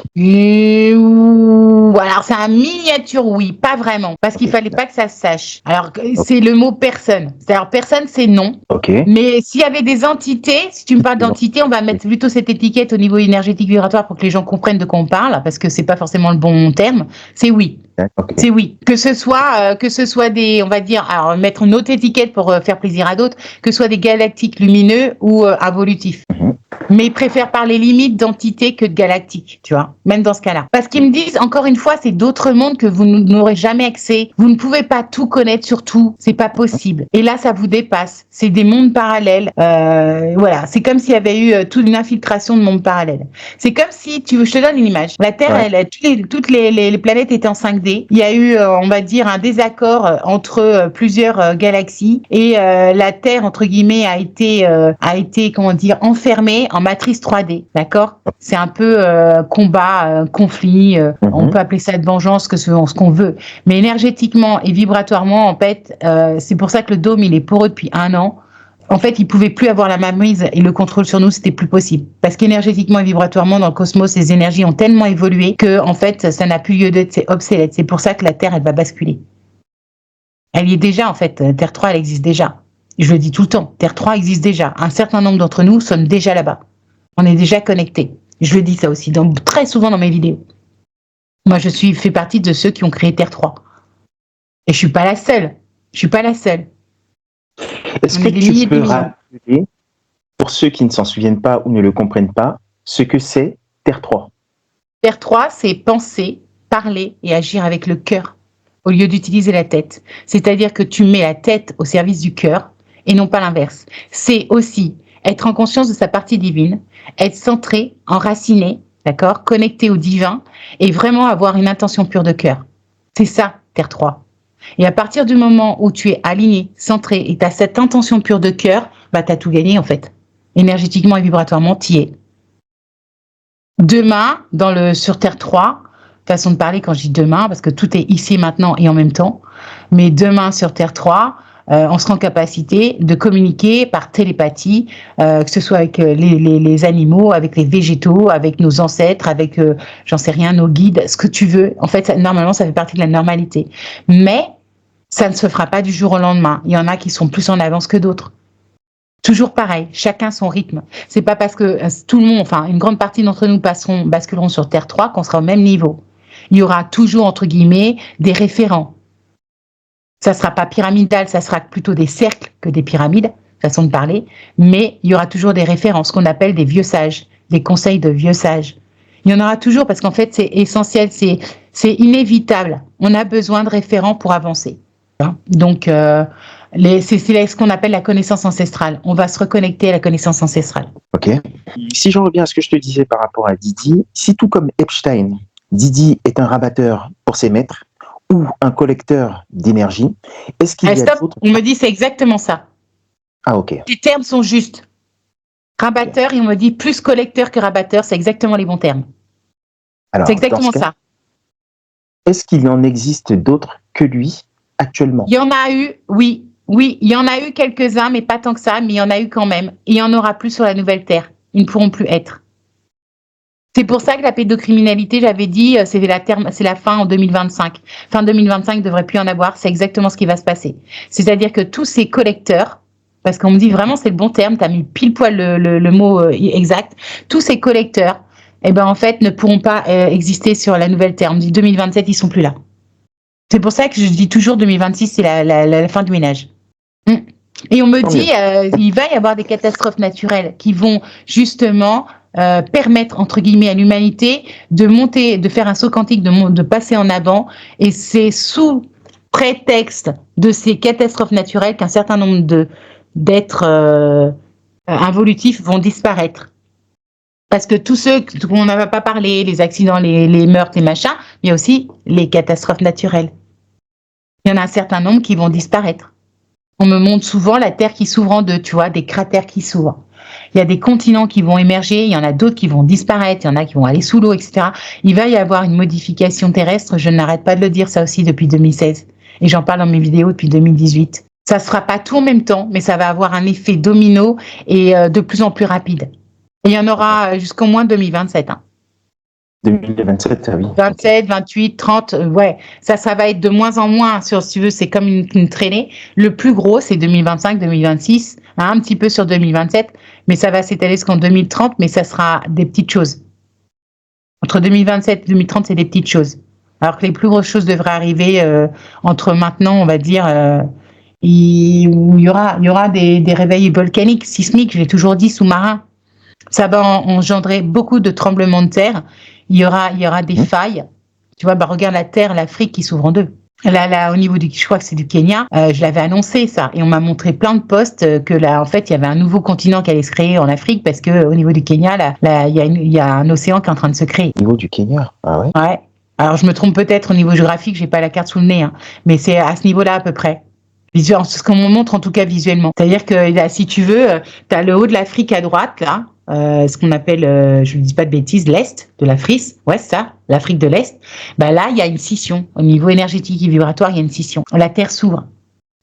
Alors, c'est un miniature, oui, pas vraiment, parce qu'il fallait pas que ça se sache. Alors, c'est le mot personne. C'est-à-dire, personne, c'est non. Ok. Mais s'il y avait des entités, si tu me parles d'entités, on va mettre plutôt cette étiquette au niveau énergétique vibratoire pour que les gens comprennent de quoi on parle, parce que c'est pas forcément le bon terme. C'est oui. Okay. C'est oui. Que ce soit des, on va dire, alors mettre une autre étiquette pour faire plaisir à d'autres, que ce soit des galactiques lumineux ou involutifs. Mais ils préfèrent parler limite d'entités que de galactiques, tu vois, même dans ce cas-là. Parce qu'ils me disent, encore une fois, c'est d'autres mondes que vous n'aurez jamais accès. Vous ne pouvez pas tout connaître sur tout, c'est pas possible. Et là, ça vous dépasse. C'est des mondes parallèles. Voilà, c'est comme s'il y avait eu toute une infiltration de mondes parallèles. C'est comme si, je te donne une image. La Terre, toutes les planètes étaient en 5D. Il y a eu, on va dire, un désaccord entre plusieurs galaxies et la Terre, entre guillemets, a été, comment dire, enfermée en matrice 3D, d'accord? C'est un peu combat, conflit, on peut appeler ça de vengeance, ce qu'on veut. Mais énergétiquement et vibratoirement, en fait, c'est pour ça que le dôme, il est poreux depuis 1 an. En fait, ils pouvaient plus avoir la mainmise et le contrôle sur nous, c'était plus possible. Parce qu'énergétiquement et vibratoirement, dans le cosmos, les énergies ont tellement évolué que, en fait, ça n'a plus lieu d'être, c'est obsolète. C'est pour ça que la Terre, elle va basculer. Elle y est déjà, en fait. Terre 3, elle existe déjà. Je le dis tout le temps. Terre 3 existe déjà. Un certain nombre d'entre nous sommes déjà là-bas. On est déjà connectés. Je le dis ça aussi très souvent dans mes vidéos. Moi, fais partie de ceux qui ont créé Terre 3. Et je suis pas la seule. Je suis pas la seule. Est-ce que tu peux rappeler, pour ceux qui ne s'en souviennent pas ou ne le comprennent pas, ce que c'est Terre 3? Terre 3, c'est penser, parler et agir avec le cœur au lieu d'utiliser la tête. C'est-à-dire que tu mets la tête au service du cœur et non pas l'inverse. C'est aussi être en conscience de sa partie divine, être centré, enraciné, d'accord, connecté au divin et vraiment avoir une intention pure de cœur. C'est ça, Terre 3. Et à partir du moment où tu es aligné, centré et tu as cette intention pure de cœur, bah, tu as tout gagné en fait. Énergétiquement et vibratoirement, tu y es. Demain, sur Terre 3, façon de parler quand je dis demain, parce que tout est ici, maintenant et en même temps, mais demain sur Terre 3, on sera en capacité de communiquer par télépathie, que ce soit avec les animaux, avec les végétaux, avec nos ancêtres, avec, j'en sais rien, nos guides, ce que tu veux. En fait, normalement, ça fait partie de la normalité. Mais ça ne se fera pas du jour au lendemain. Il y en a qui sont plus en avance que d'autres. Toujours pareil, chacun son rythme. C'est pas parce que tout le monde, enfin, une grande partie d'entre nous basculeront sur Terre 3 qu'on sera au même niveau. Il y aura toujours, entre guillemets, des référents. Ça sera pas pyramidal, ça sera plutôt des cercles que des pyramides, façon de parler, mais il y aura toujours des références, ce qu'on appelle des vieux sages, des conseils de vieux sages. Il y en aura toujours parce qu'en fait, c'est essentiel, c'est inévitable. On a besoin de référents pour avancer. Donc, c'est ce qu'on appelle la connaissance ancestrale. On va se reconnecter à la connaissance ancestrale. Ok. Si j'en reviens à ce que je te disais par rapport à Didi, si tout comme Epstein, Didi est un rabatteur pour ses maîtres ou un collecteur d'énergie, est-ce qu'il y a d'autres... On me dit c'est exactement ça. Ah, ok. Les termes sont justes. Rabatteur, okay. Et on me dit plus collecteur que rabatteur, c'est exactement les bons termes. Alors, c'est exactement ça. Est-ce qu'il en existe d'autres que lui actuellement? Il y en a eu, oui, il y en a eu quelques-uns, mais pas tant que ça, mais il y en a eu quand même. Et il y en aura plus sur la nouvelle Terre. Ils ne pourront plus être. C'est pour ça que la pédocriminalité, j'avais dit, c'est la fin en 2025. Fin 2025, il ne devrait plus en avoir. C'est exactement ce qui va se passer. C'est-à-dire que tous ces collecteurs, parce qu'on me dit vraiment c'est le bon terme, tu as mis pile poil le mot exact, tous ces collecteurs, en fait, ne pourront pas exister sur la nouvelle Terre. On me dit 2027, ils sont plus là. C'est pour ça que je dis toujours 2026, c'est la fin du ménage. Et on me dit, il va y avoir des catastrophes naturelles qui vont justement permettre, entre guillemets, à l'humanité de monter, de faire un saut quantique, de passer en avant. Et c'est sous prétexte de ces catastrophes naturelles qu'un certain nombre d'êtres involutifs vont disparaître. Parce que tous ceux qu'on n'en va pas parlé, les accidents, les meurtres, les machins, mais il y a aussi les catastrophes naturelles. Il y en a un certain nombre qui vont disparaître. On me montre souvent la Terre qui s'ouvre en deux, tu vois, des cratères qui s'ouvrent. Il y a des continents qui vont émerger, il y en a d'autres qui vont disparaître, il y en a qui vont aller sous l'eau, etc. Il va y avoir une modification terrestre, je n'arrête pas de le dire ça aussi depuis 2016. Et j'en parle dans mes vidéos depuis 2018. Ça ne se fera pas tout en même temps, mais ça va avoir un effet domino et de plus en plus rapide. Et il y en aura jusqu'au moins 2027. 2027, oui. 27, 28, 30, ouais. Ça va être de moins en moins, si tu veux, c'est comme une traînée. Le plus gros, c'est 2025, 2026, un petit peu sur 2027, mais ça va s'étaler jusqu'en 2030, mais ça sera des petites choses. Entre 2027 et 2030, c'est des petites choses. Alors que les plus grosses choses devraient arriver entre maintenant, on va dire, où il y aura des réveils volcaniques, sismiques, je l'ai toujours dit, sous-marins. Ça va engendrer beaucoup de tremblements de terre. Il y aura des failles. Tu vois, regarde la Terre, l'Afrique qui s'ouvre en deux. Là, au niveau je crois que c'est du Kenya, je l'avais annoncé ça. Et on m'a montré plein de posts que là, en fait, il y avait un nouveau continent qui allait se créer en Afrique parce que au niveau du Kenya, il y a un océan qui est en train de se créer. Au niveau du Kenya, ah ouais. Ouais. Alors, je me trompe peut-être au niveau géographique, j'ai pas la carte sous le nez, hein, mais c'est à ce niveau-là à peu près. C'est ce qu'on me montre en tout cas visuellement. C'est-à-dire que là, si tu veux, tu as le haut de l'Afrique à droite, là, ce qu'on appelle, je ne dis pas de bêtises, l'Est de l'Afrique, ouais, c'est ça, l'Afrique de l'Est. Là, il y a une scission. Au niveau énergétique et vibratoire, il y a une scission. La Terre s'ouvre.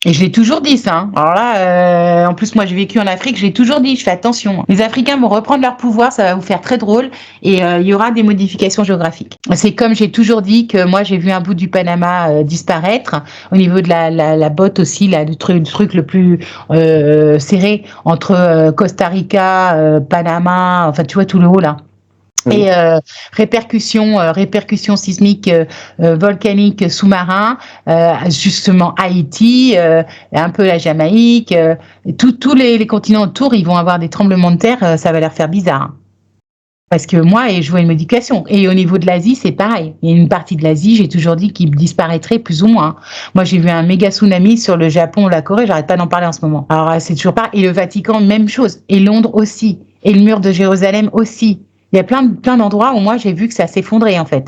Et je l'ai toujours dit ça. Hein. Alors là, en plus moi j'ai vécu en Afrique, je l'ai toujours dit, je fais attention. Les Africains vont reprendre leur pouvoir, ça va vous faire très drôle et il y aura des modifications géographiques. C'est comme j'ai toujours dit que moi j'ai vu un bout du Panama disparaître au niveau de la botte aussi, là, du truc le plus serré entre Costa Rica, Panama, enfin tu vois tout le haut là. Oui. Et répercussions sismiques volcaniques sous-marins, justement Haïti, un peu la Jamaïque, tous les continents autour, ils vont avoir des tremblements de terre, ça va leur faire bizarre. Hein. Parce que moi, je vois une modification. Et au niveau de l'Asie, c'est pareil. Il y a une partie de l'Asie, j'ai toujours dit qu'il disparaîtrait plus ou moins. Moi, j'ai vu un méga tsunami sur le Japon ou la Corée, j'arrête pas d'en parler en ce moment. Alors, c'est toujours pas. Et le Vatican, même chose. Et Londres aussi. Et le mur de Jérusalem aussi. Il y a plein d'endroits où moi j'ai vu que ça s'effondrait en fait.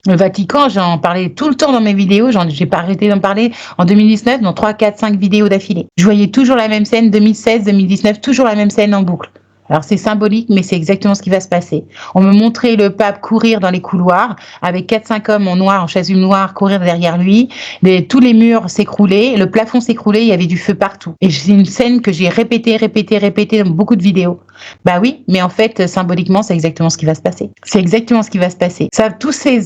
Le Vatican, j'en parlais tout le temps dans mes vidéos, j'ai pas arrêté d'en parler en 2019 dans 3, 4, 5 vidéos d'affilée. Je voyais toujours la même scène, 2016, 2019, toujours la même scène en boucle. Alors c'est symbolique, mais c'est exactement ce qui va se passer. On me montrait le pape courir dans les couloirs avec 4-5 hommes en noir, en chasuble noire, courir derrière lui. Tous les murs s'écroulaient, le plafond s'écroulait, il y avait du feu partout. Et c'est une scène que j'ai répétée dans beaucoup de vidéos. Bah oui, mais en fait, symboliquement, c'est exactement ce qui va se passer. C'est exactement ce qui va se passer. Ça, tous ces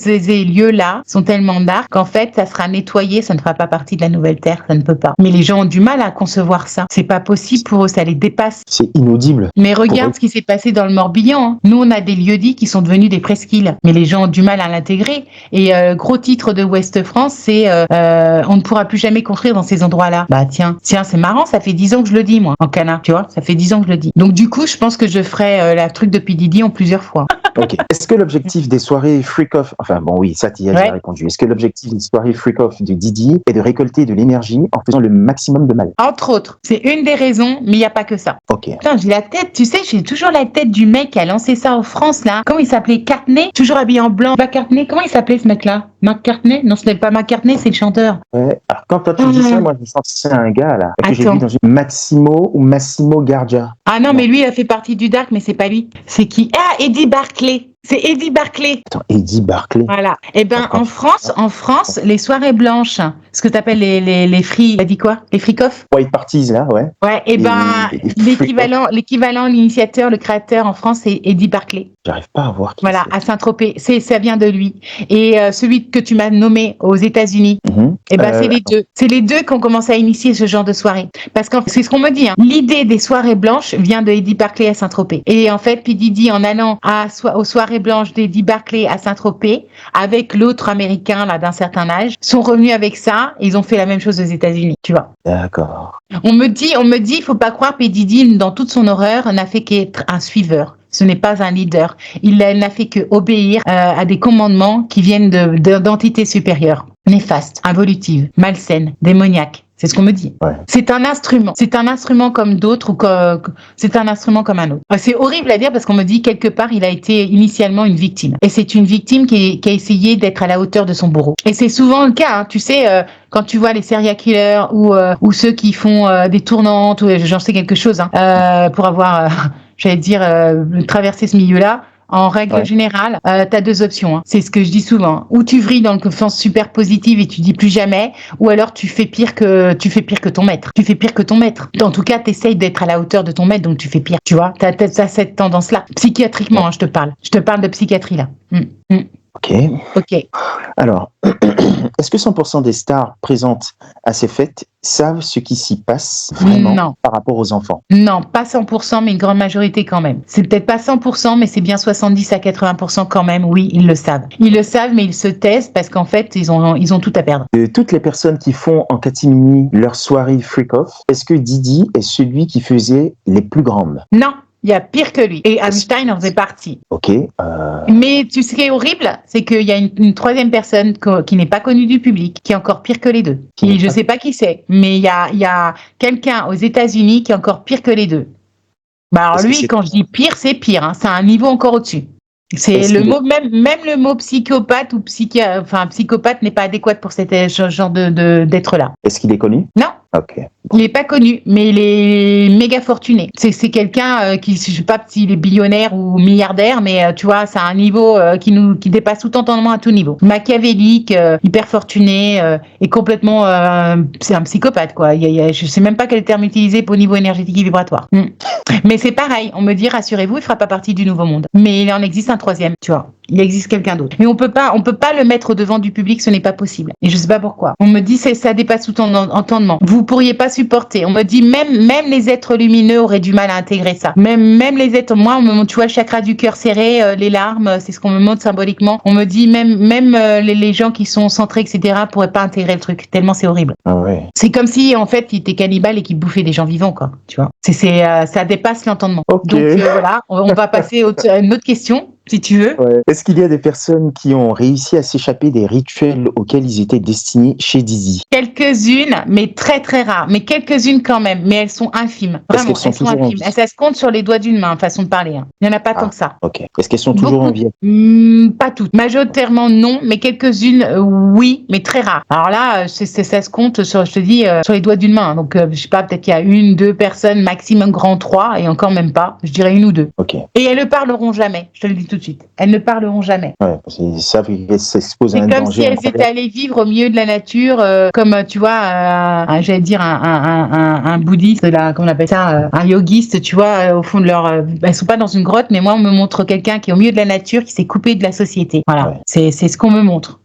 lieux-là sont tellement dark qu'en fait, ça sera nettoyé, ça ne fera pas partie de la nouvelle terre, ça ne peut pas. Mais les gens ont du mal à concevoir ça. C'est pas possible pour eux, ça les dépasse. C'est inaudible. Mais regarde ce qui s'est passé dans le Morbihan. Hein. Nous, on a des lieux-dits qui sont devenus des presqu'îles. Mais les gens ont du mal à l'intégrer. Et gros titre de Ouest France, c'est on ne pourra plus jamais construire dans ces endroits-là. Bah tiens, c'est marrant, ça fait 10 ans que je le dis, moi, en Cana. Tu vois, ça fait 10 ans que je le dis. Donc du coup, je pense que je ferai la truc de P. Diddy en plusieurs fois. Ok. Est-ce que l'objectif des soirées freak-off, enfin bon oui, ça t'y as déjà répondu. Est-ce que l'objectif des soirées freak-off de Diddy est de récolter de l'énergie en faisant le maximum de mal? Entre autres, c'est une des raisons, mais il n'y a pas que ça. Ok. Putain, j'ai la tête, tu sais, j'ai toujours la tête du mec qui a lancé ça en France là. Comment il s'appelait? Cartney, toujours habillé en blanc. McCartney, comment il s'appelait ce mec-là? McCartney? Non, ce n'est pas McCartney, c'est le chanteur. Ouais. Alors quand toi tu dis ça, moi je sens que c'est un gars là que j'ai vu dans une Massimo Gardia. Ah non, mais lui il a fait partie du dark, mais c'est pas lui. C'est qui? Ah, Eddie Barclay. C'est Eddie Barclay. Attends, Eddie Barclay. Voilà. Eh ben, en France, les soirées blanches, ce que t'appelles les free, t'as dit quoi? Les freak-off? White parties, là, ouais. Ouais, eh ben, l'équivalent, l'initiateur, le créateur en France, c'est Eddie Barclay. J'arrive pas à voir qui voilà, à Saint-Tropez. Ça vient de lui. Et celui que tu m'as nommé aux États-Unis, eh ben, c'est les deux. C'est les deux qui ont commencé à initier ce genre de soirée. Parce que c'est ce qu'on me dit, hein. L'idée des soirées blanches vient de Eddie Barclay à Saint-Tropez. Et en fait, P. Diddy, en allant aux soirées blanches d'Eddie Barclay à Saint-Tropez, avec l'autre américain, là, d'un certain âge, sont revenus avec ça, et ils ont fait la même chose aux États-Unis, tu vois. D'accord. On me dit, il faut pas croire, P. Diddy, dans toute son horreur, n'a fait qu'être un suiveur. Ce n'est pas un leader. Il n'a fait que obéir à des commandements qui viennent d'entités supérieures, néfastes, involutives, malsaines, démoniaques. C'est ce qu'on me dit. Ouais. C'est un instrument. C'est un instrument comme d'autres ou c'est un instrument comme un autre. C'est horrible à dire parce qu'on me dit quelque part il a été initialement une victime. Et c'est une victime qui a essayé d'être à la hauteur de son bourreau. Et c'est souvent le cas. Hein. Tu sais, quand tu vois les serial killers ou ceux qui font des tournantes ou j'en sais quelque chose hein, pour avoir, j'allais dire, traversé ce milieu-là. En règle générale, t'as deux options. Hein. C'est ce que je dis souvent. Ou tu vrilles dans le confiance super positive et tu dis plus jamais, ou alors tu fais pire que ton maître. Tu fais pire que ton maître. En tout cas, t'essayes d'être à la hauteur de ton maître, donc tu fais pire. Tu vois, t'as cette tendance-là. Psychiatriquement, hein, je te parle. Je te parle de psychiatrie là. Ok. Alors, est-ce que 100% des stars présentes à ces fêtes savent ce qui s'y passe vraiment par rapport aux enfants? Non, pas 100%, mais une grande majorité quand même. C'est peut-être pas 100%, mais c'est bien 70 à 80% quand même. Oui, ils le savent. Ils le savent, mais ils se taisent parce qu'en fait, ils ont tout à perdre. De toutes les personnes qui font en catimini leur soirée freak-off, est-ce que Diddy est celui qui faisait les plus grandes? Non. Il y a pire que lui. Et Einstein en faisait partie. Ok. Mais tu sais ce qui est horrible, c'est qu'il y a une troisième personne qui n'est pas connue du public, qui est encore pire que les deux. Je sais pas qui c'est, mais il y a quelqu'un aux États-Unis qui est encore pire que les deux. Bah alors lui, quand je dis pire, c'est pire. Hein, c'est un niveau encore au-dessus. C'est Est-ce le qu'il est- mot, même le mot psychopathe ou psychopathe n'est pas adéquat pour ce genre d'être-là. Est-ce qu'il est connu? Non. Ok. Il est pas connu, mais il est méga fortuné. C'est quelqu'un qui, je sais pas s'il est billionnaire ou milliardaire, mais tu vois, c'est un niveau qui dépasse tout entendement à tout niveau. Machiavélique, hyper fortuné et complètement, c'est un psychopathe quoi. Je sais même pas quel terme utiliser pour niveau énergétique et vibratoire. Mais c'est pareil. On me dit, rassurez-vous, il fera pas partie du nouveau monde. Mais il en existe un troisième, tu vois. Il existe quelqu'un d'autre. Mais on peut pas le mettre au devant du public, ce n'est pas possible. Et je sais pas pourquoi. On me dit, ça dépasse tout entendement. Vous pourriez pas supporter. On me dit, même les êtres lumineux auraient du mal à intégrer ça. Même les êtres, moi, on me montre, tu vois, le chakra du cœur serré, les larmes, c'est ce qu'on me montre symboliquement. On me dit, même les gens qui sont centrés, etc., pourraient pas intégrer le truc. Tellement c'est horrible. Ah ouais. C'est comme si, en fait, il était cannibale et qu'il bouffait des gens vivants, quoi. Tu vois. Ça dépasse l'entendement. Ok. Donc, voilà. On va passer à une autre question, si tu veux. Ouais. Est-ce qu'il y a des personnes qui ont réussi à s'échapper des rituels auxquels ils étaient destinés chez Dizzy? Quelques-unes, mais très très rares. Mais quelques-unes quand même. Mais elles sont infimes. Est-ce Vraiment, qu'elles sont elles sont toujours en infimes. vie? Ça se compte sur les doigts d'une main, façon de parler. Hein. Il n'y en a pas tant que ça. Ok. Est-ce qu'elles sont toujours en vie? Pas toutes. Majoritairement non, mais quelques-unes oui, mais très rares. Alors là, ça se compte sur, je te dis, sur les doigts d'une main. Donc je sais pas, peut-être qu'il y a 1, 2 personnes, maximum grand 3, et encore même pas. Je dirais 1 ou 2. Ok. Et elles ne parleront jamais. Je te le dis tout de suite. Elles ne parleront jamais. Ouais, parce qu'ils savent qu'elles s'exposent à C'est un comme danger si elles incroyable. étaient allées vivre au milieu de la nature, comme tu vois, j'allais dire un bouddhiste, là, comment on appelle ça, un yogiste, tu vois, au fond de leur, elles sont pas dans une grotte, mais moi on me montre quelqu'un qui est au milieu de la nature, qui s'est coupé de la société. Voilà, Ouais. c'est ce qu'on me montre.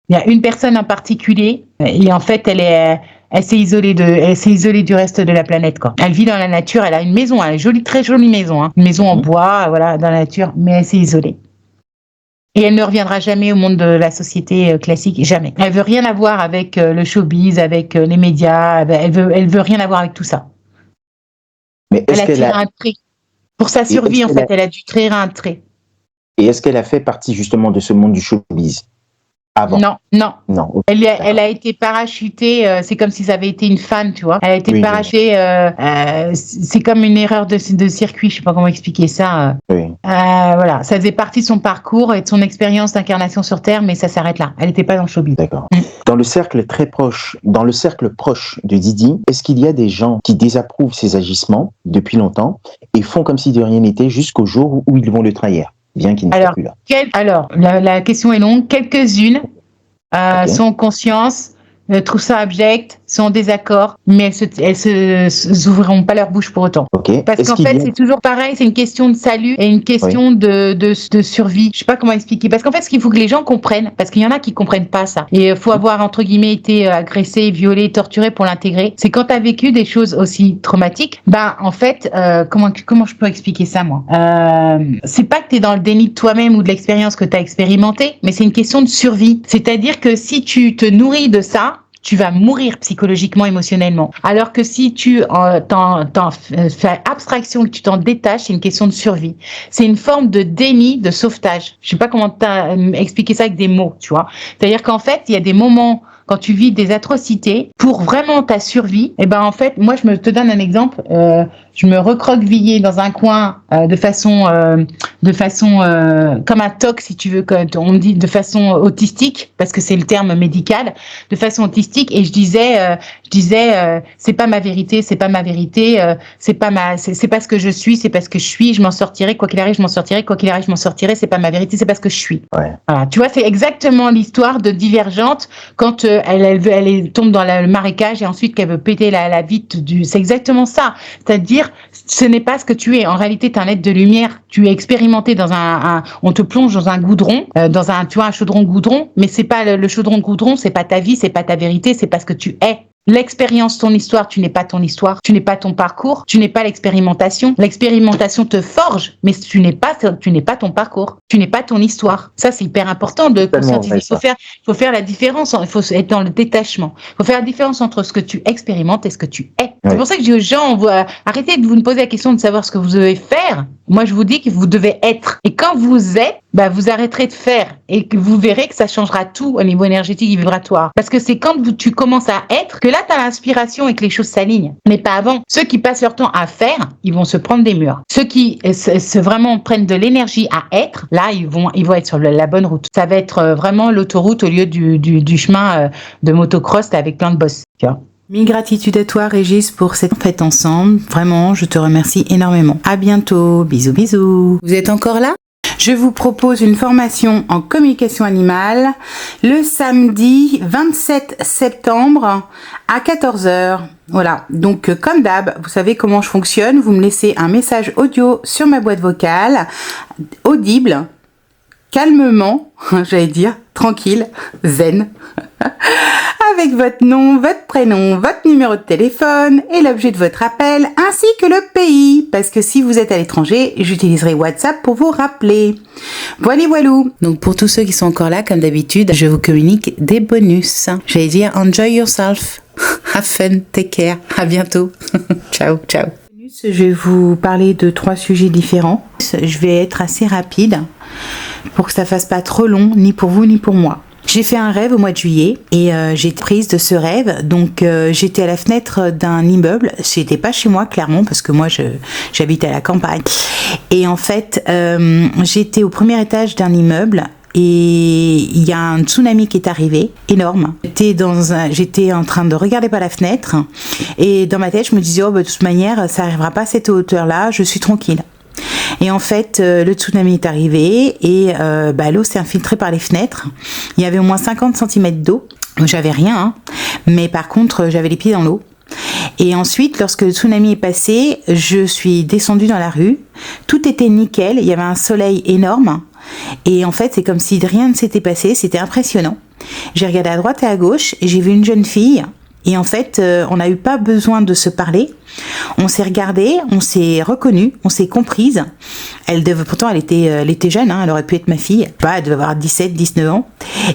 Il y a une personne en particulier, et en fait elle s'est isolée du reste de la planète, quoi. Elle vit dans la nature, elle a une maison, une jolie, très jolie maison, hein. Une maison en bois, voilà, dans la nature, mais elle s'est isolée. Et elle ne reviendra jamais au monde de la société classique, jamais. Elle veut rien avoir avec le showbiz, avec les médias, elle veut rien avoir avec tout ça. Mais Elle est-ce a qu'elle tiré a... un trait. Pour sa survie, en fait, elle a dû créer un trait. Et est-ce qu'elle a fait partie justement de ce monde du showbiz avant? Non. Non. Ok. Elle a été parachutée, c'est comme si ça avait été une fan, tu vois. Elle a été Oui, parachutée, c'est comme une erreur de circuit, je sais pas comment expliquer ça. Oui. Voilà, ça faisait partie de son parcours et de son expérience d'incarnation sur Terre, mais ça s'arrête là. Elle n'était pas dans le showbiz. D'accord. Dans le cercle proche de Didi, est-ce qu'il y a des gens qui désapprouvent ses agissements depuis longtemps et font comme si de rien n'était jusqu'au jour où ils vont le trahir, bien qu'il ne soit plus là? Alors, la question est longue. Quelques-unes Ok. sont en conscience, trouvent ça abject, sont en désaccord, mais elles ouvriront pas leur bouche pour autant. Ok. Parce Est-ce qu'en qu'il y fait, a- c'est toujours pareil, c'est une question de salut et une question de survie. Je sais pas comment expliquer. Parce qu'en fait, ce qu'il faut que les gens comprennent, parce qu'il y en a qui comprennent pas ça, et il faut avoir, entre guillemets, été agressé, violé, torturé pour l'intégrer, c'est quand tu as vécu des choses aussi traumatiques, en fait, comment je peux expliquer ça, moi? C'est pas que tu es dans le déni de toi-même ou de l'expérience que tu as expérimentée, mais c'est une question de survie. C'est-à-dire que si tu te nourris de ça, tu vas mourir psychologiquement, émotionnellement. Alors que si tu fais abstraction, que tu t'en détaches, c'est une question de survie. C'est une forme de déni, de sauvetage. Je sais pas comment expliquer ça avec des mots, tu vois. C'est-à-dire qu'en fait, il y a des moments quand tu vis des atrocités, pour vraiment ta survie, en fait, moi, je te donne un exemple. Je me recroquevillais dans un coin de façon comme un TOC, si tu veux, on dit de façon autistique, parce que c'est le terme médical, de façon autistique, et je disais, c'est pas ma vérité, c'est pas ce que je suis, c'est parce que je suis, je m'en sortirai, quoi qu'il arrive, je m'en sortirai, quoi qu'il arrive, je m'en sortirai, c'est pas ma vérité, c'est parce que je suis. Ouais. Voilà. Tu vois, c'est exactement l'histoire de Divergente quand elle tombe dans le marécage et ensuite qu'elle veut péter la vitre c'est exactement ça. C'est-à-dire, ce n'est pas ce que tu es. En réalité, tu es un être de lumière. Tu es expérimenté dans on te plonge dans un goudron, tu vois, un chaudron goudron, mais c'est pas le chaudron goudron, c'est pas ta vie, c'est pas ta vérité, c'est pas ce que tu es. L'expérience, ton histoire, tu n'es pas ton histoire, tu n'es pas ton parcours, tu n'es pas l'expérimentation. L'expérimentation te forge, mais tu n'es pas ton parcours, tu n'es pas ton histoire. Ça, c'est hyper important de conscientiser. Il faut faire la différence, il faut être dans le détachement. Il faut faire la différence entre ce que tu expérimentes et ce que tu es. Ouais. C'est pour ça que je dis aux gens, arrêtez de vous poser la question de savoir ce que vous devez faire. Moi, je vous dis que vous devez être. Et quand vous êtes, vous arrêterez de faire et que vous verrez que ça changera tout au niveau énergétique et vibratoire. Parce que c'est quand tu commences à être que là, tu as l'inspiration et que les choses s'alignent. Mais pas avant. Ceux qui passent leur temps à faire, ils vont se prendre des murs. Ceux qui vraiment prennent de l'énergie à être, là, ils vont être sur la bonne route. Ça va être vraiment l'autoroute au lieu du chemin de motocross avec plein de bosses. Tu vois. Mille gratitudes à toi, Régis, pour cette fête ensemble. Vraiment, je te remercie énormément. À bientôt. Bisous, bisous. Vous êtes encore là? Je vous propose une formation en communication animale le samedi 27 septembre à 14h. Voilà, donc comme d'hab, vous savez comment je fonctionne. Vous me laissez un message audio sur ma boîte vocale, audible, calmement, j'allais dire, tranquille, zen, avec votre nom, votre prénom, votre numéro de téléphone et l'objet de votre appel, ainsi que le pays, parce que si vous êtes à l'étranger, j'utiliserai WhatsApp pour vous rappeler. Voilou. Donc pour tous ceux qui sont encore là, comme d'habitude, je vous communique des bonus. J'allais dire enjoy yourself, have fun, take care, à bientôt. Ciao. Je vais vous parler de 3 sujets différents. Je vais être assez rapide pour que ça fasse pas trop long, ni pour vous ni pour moi. J'ai fait un rêve au mois de juillet et j'ai été prise de ce rêve. Donc j'étais à la fenêtre d'un immeuble. J'étais pas chez moi clairement parce que moi j'habite à la campagne. Et en fait j'étais au premier étage d'un immeuble. Et il y a un tsunami qui est arrivé, énorme. J'étais en train de regarder par la fenêtre et dans ma tête, je me disais, de toute manière, ça n'arrivera pas à cette hauteur-là, je suis tranquille. Et en fait, le tsunami est arrivé et l'eau s'est infiltrée par les fenêtres. Il y avait au moins 50 cm d'eau. J'avais rien, mais par contre, j'avais les pieds dans l'eau. Et ensuite, lorsque le tsunami est passé, je suis descendue dans la rue. Tout était nickel, il y avait un soleil énorme. Et en fait, c'est comme si rien ne s'était passé, c'était impressionnant. J'ai regardé à droite et à gauche et j'ai vu une jeune fille. Et en fait, on n'a eu pas besoin de se parler. On s'est regardé, on s'est reconnu, on s'est comprise. Pourtant, elle était jeune, elle aurait pu être ma fille. Elle devait avoir 17, 19 ans.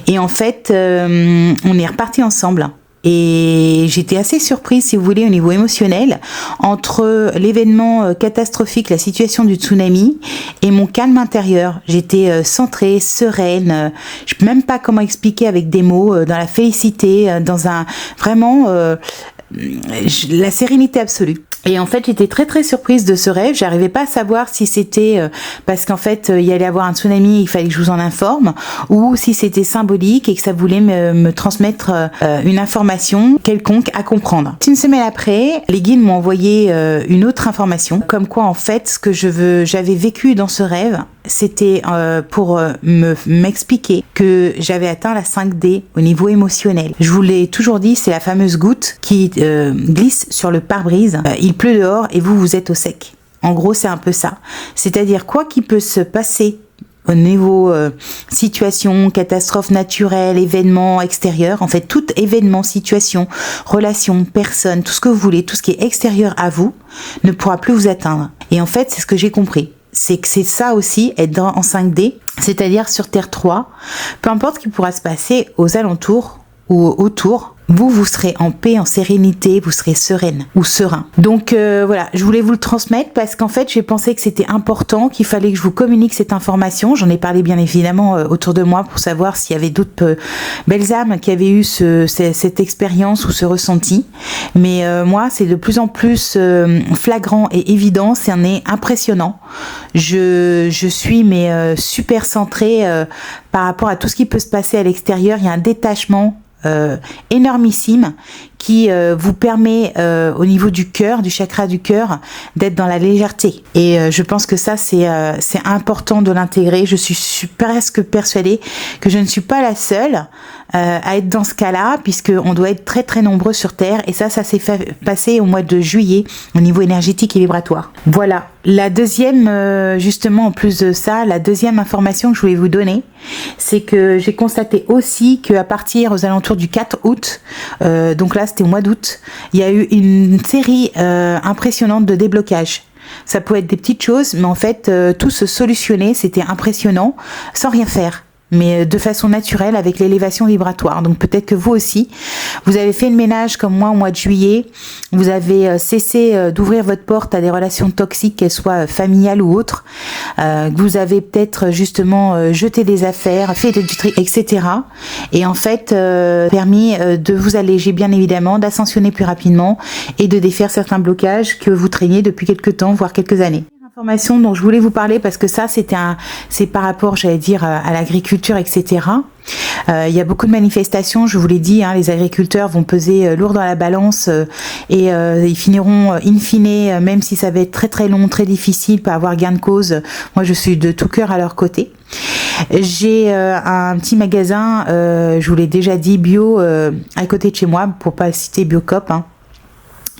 Et en fait, on est repartis ensemble. Et j'étais assez surprise, si vous voulez, au niveau émotionnel, entre l'événement catastrophique, la situation du tsunami, et mon calme intérieur. J'étais centrée, sereine, je ne sais même pas comment expliquer avec des mots, dans la félicité, dans la sérénité absolue. Et en fait, j'étais très très surprise de ce rêve. J'arrivais pas à savoir si c'était parce qu'en fait, il y allait avoir un tsunami, il fallait que je vous en informe, ou si c'était symbolique et que ça voulait me transmettre une information quelconque à comprendre. Une semaine après, les guides m'ont envoyé une autre information, comme quoi en fait, ce que j'avais vécu dans ce rêve, c'était pour m'expliquer que j'avais atteint la 5D au niveau émotionnel. Je vous l'ai toujours dit, c'est la fameuse goutte qui glisse sur le pare-brise. Il pleut dehors et vous êtes au sec. En gros, c'est un peu ça. C'est-à-dire, quoi qu'il peut se passer au niveau situation, catastrophe naturelle, événement extérieur, en fait, tout événement, situation, relation, personne, tout ce que vous voulez, tout ce qui est extérieur à vous, ne pourra plus vous atteindre. Et en fait, c'est ce que j'ai compris. C'est que c'est ça aussi, être en 5D, c'est-à-dire sur Terre 3, peu importe ce qui pourra se passer aux alentours ou autour, vous serez en paix, en sérénité, vous serez sereine ou serein. Donc voilà, je voulais vous le transmettre parce qu'en fait, j'ai pensé que c'était important, qu'il fallait que je vous communique cette information. J'en ai parlé bien évidemment autour de moi pour savoir s'il y avait d'autres belles âmes qui avaient eu cette expérience ou ce ressenti. Mais moi, c'est de plus en plus flagrant et évident, c'est impressionnant. Je suis super centrée par rapport à tout ce qui peut se passer à l'extérieur. Il y a un détachement énormissime qui vous permet au niveau du cœur, du chakra du cœur, d'être dans la légèreté. Et je pense que ça, c'est important de l'intégrer. Je suis presque persuadée que je ne suis pas la seule à être dans ce cas-là, puisqu'on doit être très très nombreux sur Terre. Et ça s'est passé au mois de juillet au niveau énergétique et vibratoire. Voilà. La deuxième, justement, en plus de ça, la deuxième information que je voulais vous donner, c'est que j'ai constaté aussi qu'à partir aux alentours du 4 août, donc là c'était au mois d'août, il y a eu une série impressionnante de déblocages. Ça pouvait être des petites choses, mais en fait tout se solutionnait, c'était impressionnant, sans rien faire. mais de façon naturelle avec l'élévation vibratoire. Donc peut-être que vous aussi, vous avez fait le ménage comme moi au mois de juillet, vous avez cessé d'ouvrir votre porte à des relations toxiques, qu'elles soient familiales ou autres, vous avez peut-être justement jeté des affaires, fait du tri, etc. Et en fait, permis de vous alléger bien évidemment, d'ascensionner plus rapidement et de défaire certains blocages que vous traîniez depuis quelques temps, voire quelques années. Information dont je voulais vous parler parce que ça c'est par rapport, j'allais dire, à l'agriculture, etc. Il y a beaucoup de manifestations, je vous l'ai dit, les agriculteurs vont peser lourd dans la balance et ils finiront in fine, même si ça va être très très long, très difficile, pas avoir gain de cause. Moi je suis de tout cœur à leur côté. J'ai un petit magasin, je vous l'ai déjà dit, bio à côté de chez moi, pour pas citer Biocop,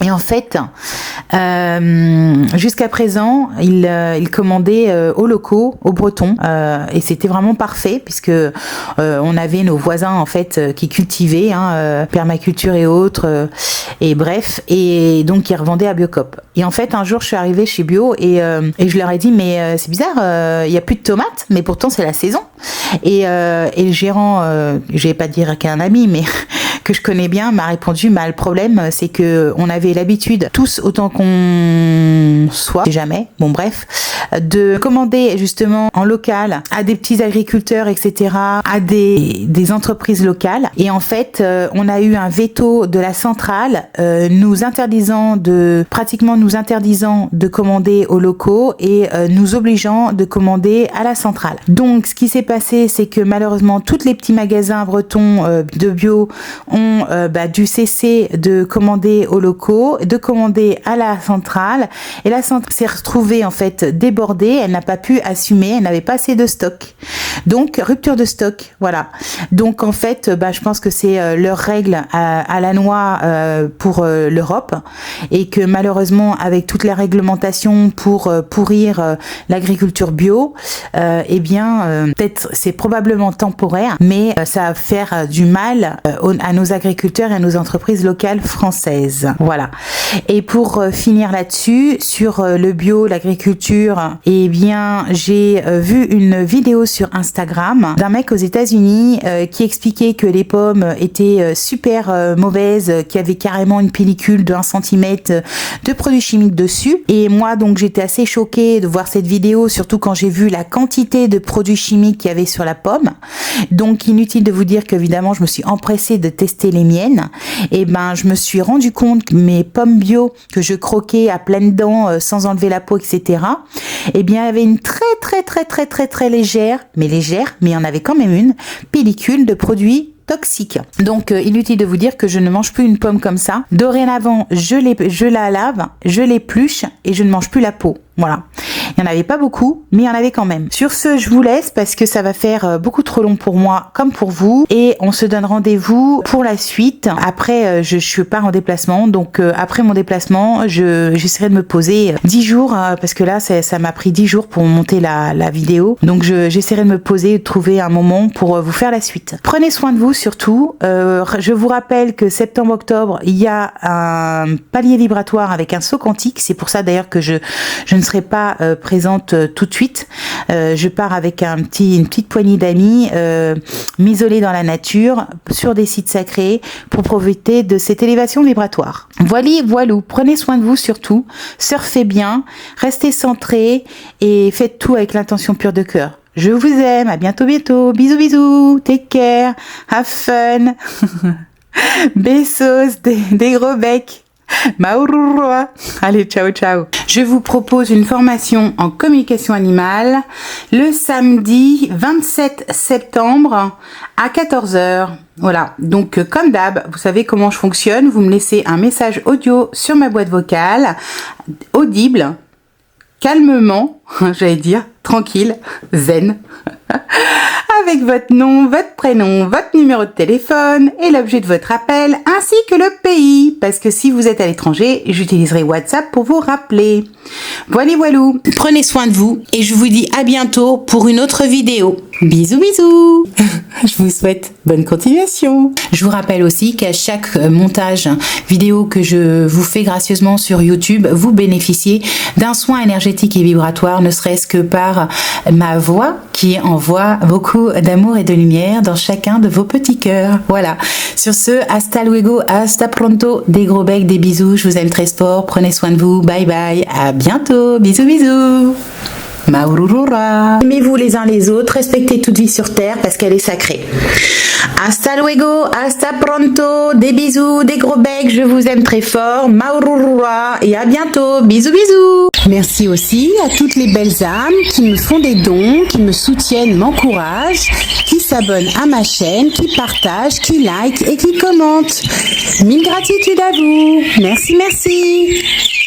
Et en fait, jusqu'à présent, il commandait aux locaux, aux Bretons, et c'était vraiment parfait puisque on avait nos voisins en fait qui cultivaient, permaculture et autres, et bref, et donc ils revendaient à Biocop. Et en fait, un jour, je suis arrivée chez Bio et je leur ai dit mais c'est bizarre, il y a plus de tomates, mais pourtant c'est la saison. Et le gérant, je vais pas dire qu'un ami, mais que je connais bien, m'a répondu, le problème, c'est que on avait l'habitude, tous autant qu'on soit, jamais, bon bref, de commander justement en local à des petits agriculteurs, etc., à des entreprises locales. Et en fait, on a eu un veto de la centrale, nous interdisant de commander aux locaux et nous obligeant de commander à la centrale. Donc, ce qui s'est passé, c'est que malheureusement, tous les petits magasins bretons de bio ont dû cesser de commander aux locaux, de commander à la centrale, et la centrale s'est retrouvée en fait débordée, elle n'a pas pu assumer, elle n'avait pas assez de stock. Donc rupture de stock, voilà. Donc en fait, je pense que c'est leur règle à la noix pour l'Europe, et que malheureusement avec toute la réglementation pour pourrir l'agriculture bio, peut-être c'est probablement temporaire, mais ça va faire du mal à nos agriculteurs et à nos entreprises locales françaises. Voilà. Et pour finir là-dessus, sur le bio, l'agriculture, j'ai vu une vidéo sur Instagram d'un mec aux États-Unis qui expliquait que les pommes étaient super mauvaises, qu'il y avait carrément une pellicule de 1 cm de produits chimiques dessus. Et moi, donc, j'étais assez choquée de voir cette vidéo, surtout quand j'ai vu la quantité de produits chimiques qu'il y avait sur la pomme. Donc, inutile de vous dire qu'évidemment, je me suis empressée de tester les miennes. Et je me suis rendu compte que mes pommes bio que je croquais à pleines dents sans enlever la peau, etc. Il y avait une très légère, mais il y en avait quand même une pellicule de produits toxiques. Donc inutile de vous dire que je ne mange plus une pomme comme ça. Dorénavant, je la lave, je l'épluche et je ne mange plus la peau. Voilà. Il n'y en avait pas beaucoup, mais il y en avait quand même. Sur ce, je vous laisse parce que ça va faire beaucoup trop long pour moi comme pour vous. Et on se donne rendez-vous pour la suite. Après, je pars en déplacement. Donc, après mon déplacement, j'essaierai de me poser 10 jours parce que là, ça m'a pris 10 jours pour monter la vidéo. Donc, j'essaierai de me poser et de trouver un moment pour vous faire la suite. Prenez soin de vous surtout. Je vous rappelle que septembre-octobre, il y a un palier vibratoire avec un saut quantique. C'est pour ça d'ailleurs que je ne serai pas présente tout de suite. Je pars avec une petite poignée d'amis, m'isoler dans la nature, sur des sites sacrés, pour profiter de cette élévation vibratoire. Voilou, prenez soin de vous surtout, surfez bien, restez centrés et faites tout avec l'intention pure de cœur. Je vous aime, à bientôt, bisous, take care, have fun, besos, des gros becs. Maurua. Allez, ciao. Je vous propose une formation en communication animale le samedi 27 septembre à 14h. Voilà, donc comme d'hab, vous savez comment je fonctionne. Vous me laissez un message audio sur ma boîte vocale, audible, calmement, j'allais dire, tranquille, zen, avec votre nom, votre prénom, votre numéro de téléphone et l'objet de votre appel, ainsi que le pays, parce que si vous êtes à l'étranger, j'utiliserai WhatsApp pour vous rappeler. Voilou, prenez soin de vous et je vous dis à bientôt pour une autre vidéo. Bisous, bisous. Je vous souhaite bonne continuation. Je vous rappelle aussi qu'à chaque montage vidéo que je vous fais gracieusement sur YouTube, vous bénéficiez d'un soin énergétique et vibratoire, ne serait-ce que par ma voix qui envoie beaucoup d'amour et de lumière dans chacun de vos petits cœurs. Voilà. Sur ce, hasta luego, hasta pronto, des gros becs, des bisous. Je vous aime très fort. Prenez soin de vous. Bye bye. À bientôt. Bisous, bisous. Maururura. Aimez-vous les uns les autres, respectez toute vie sur terre parce qu'elle est sacrée. Hasta luego, hasta pronto, des bisous, des gros becs, je vous aime très fort. Maururura et à bientôt. Bisous, bisous. Merci aussi à toutes les belles âmes qui me font des dons, qui me soutiennent, m'encouragent, qui s'abonnent à ma chaîne, qui partagent, qui like et qui commentent. Mille gratitudes à vous. Merci, merci.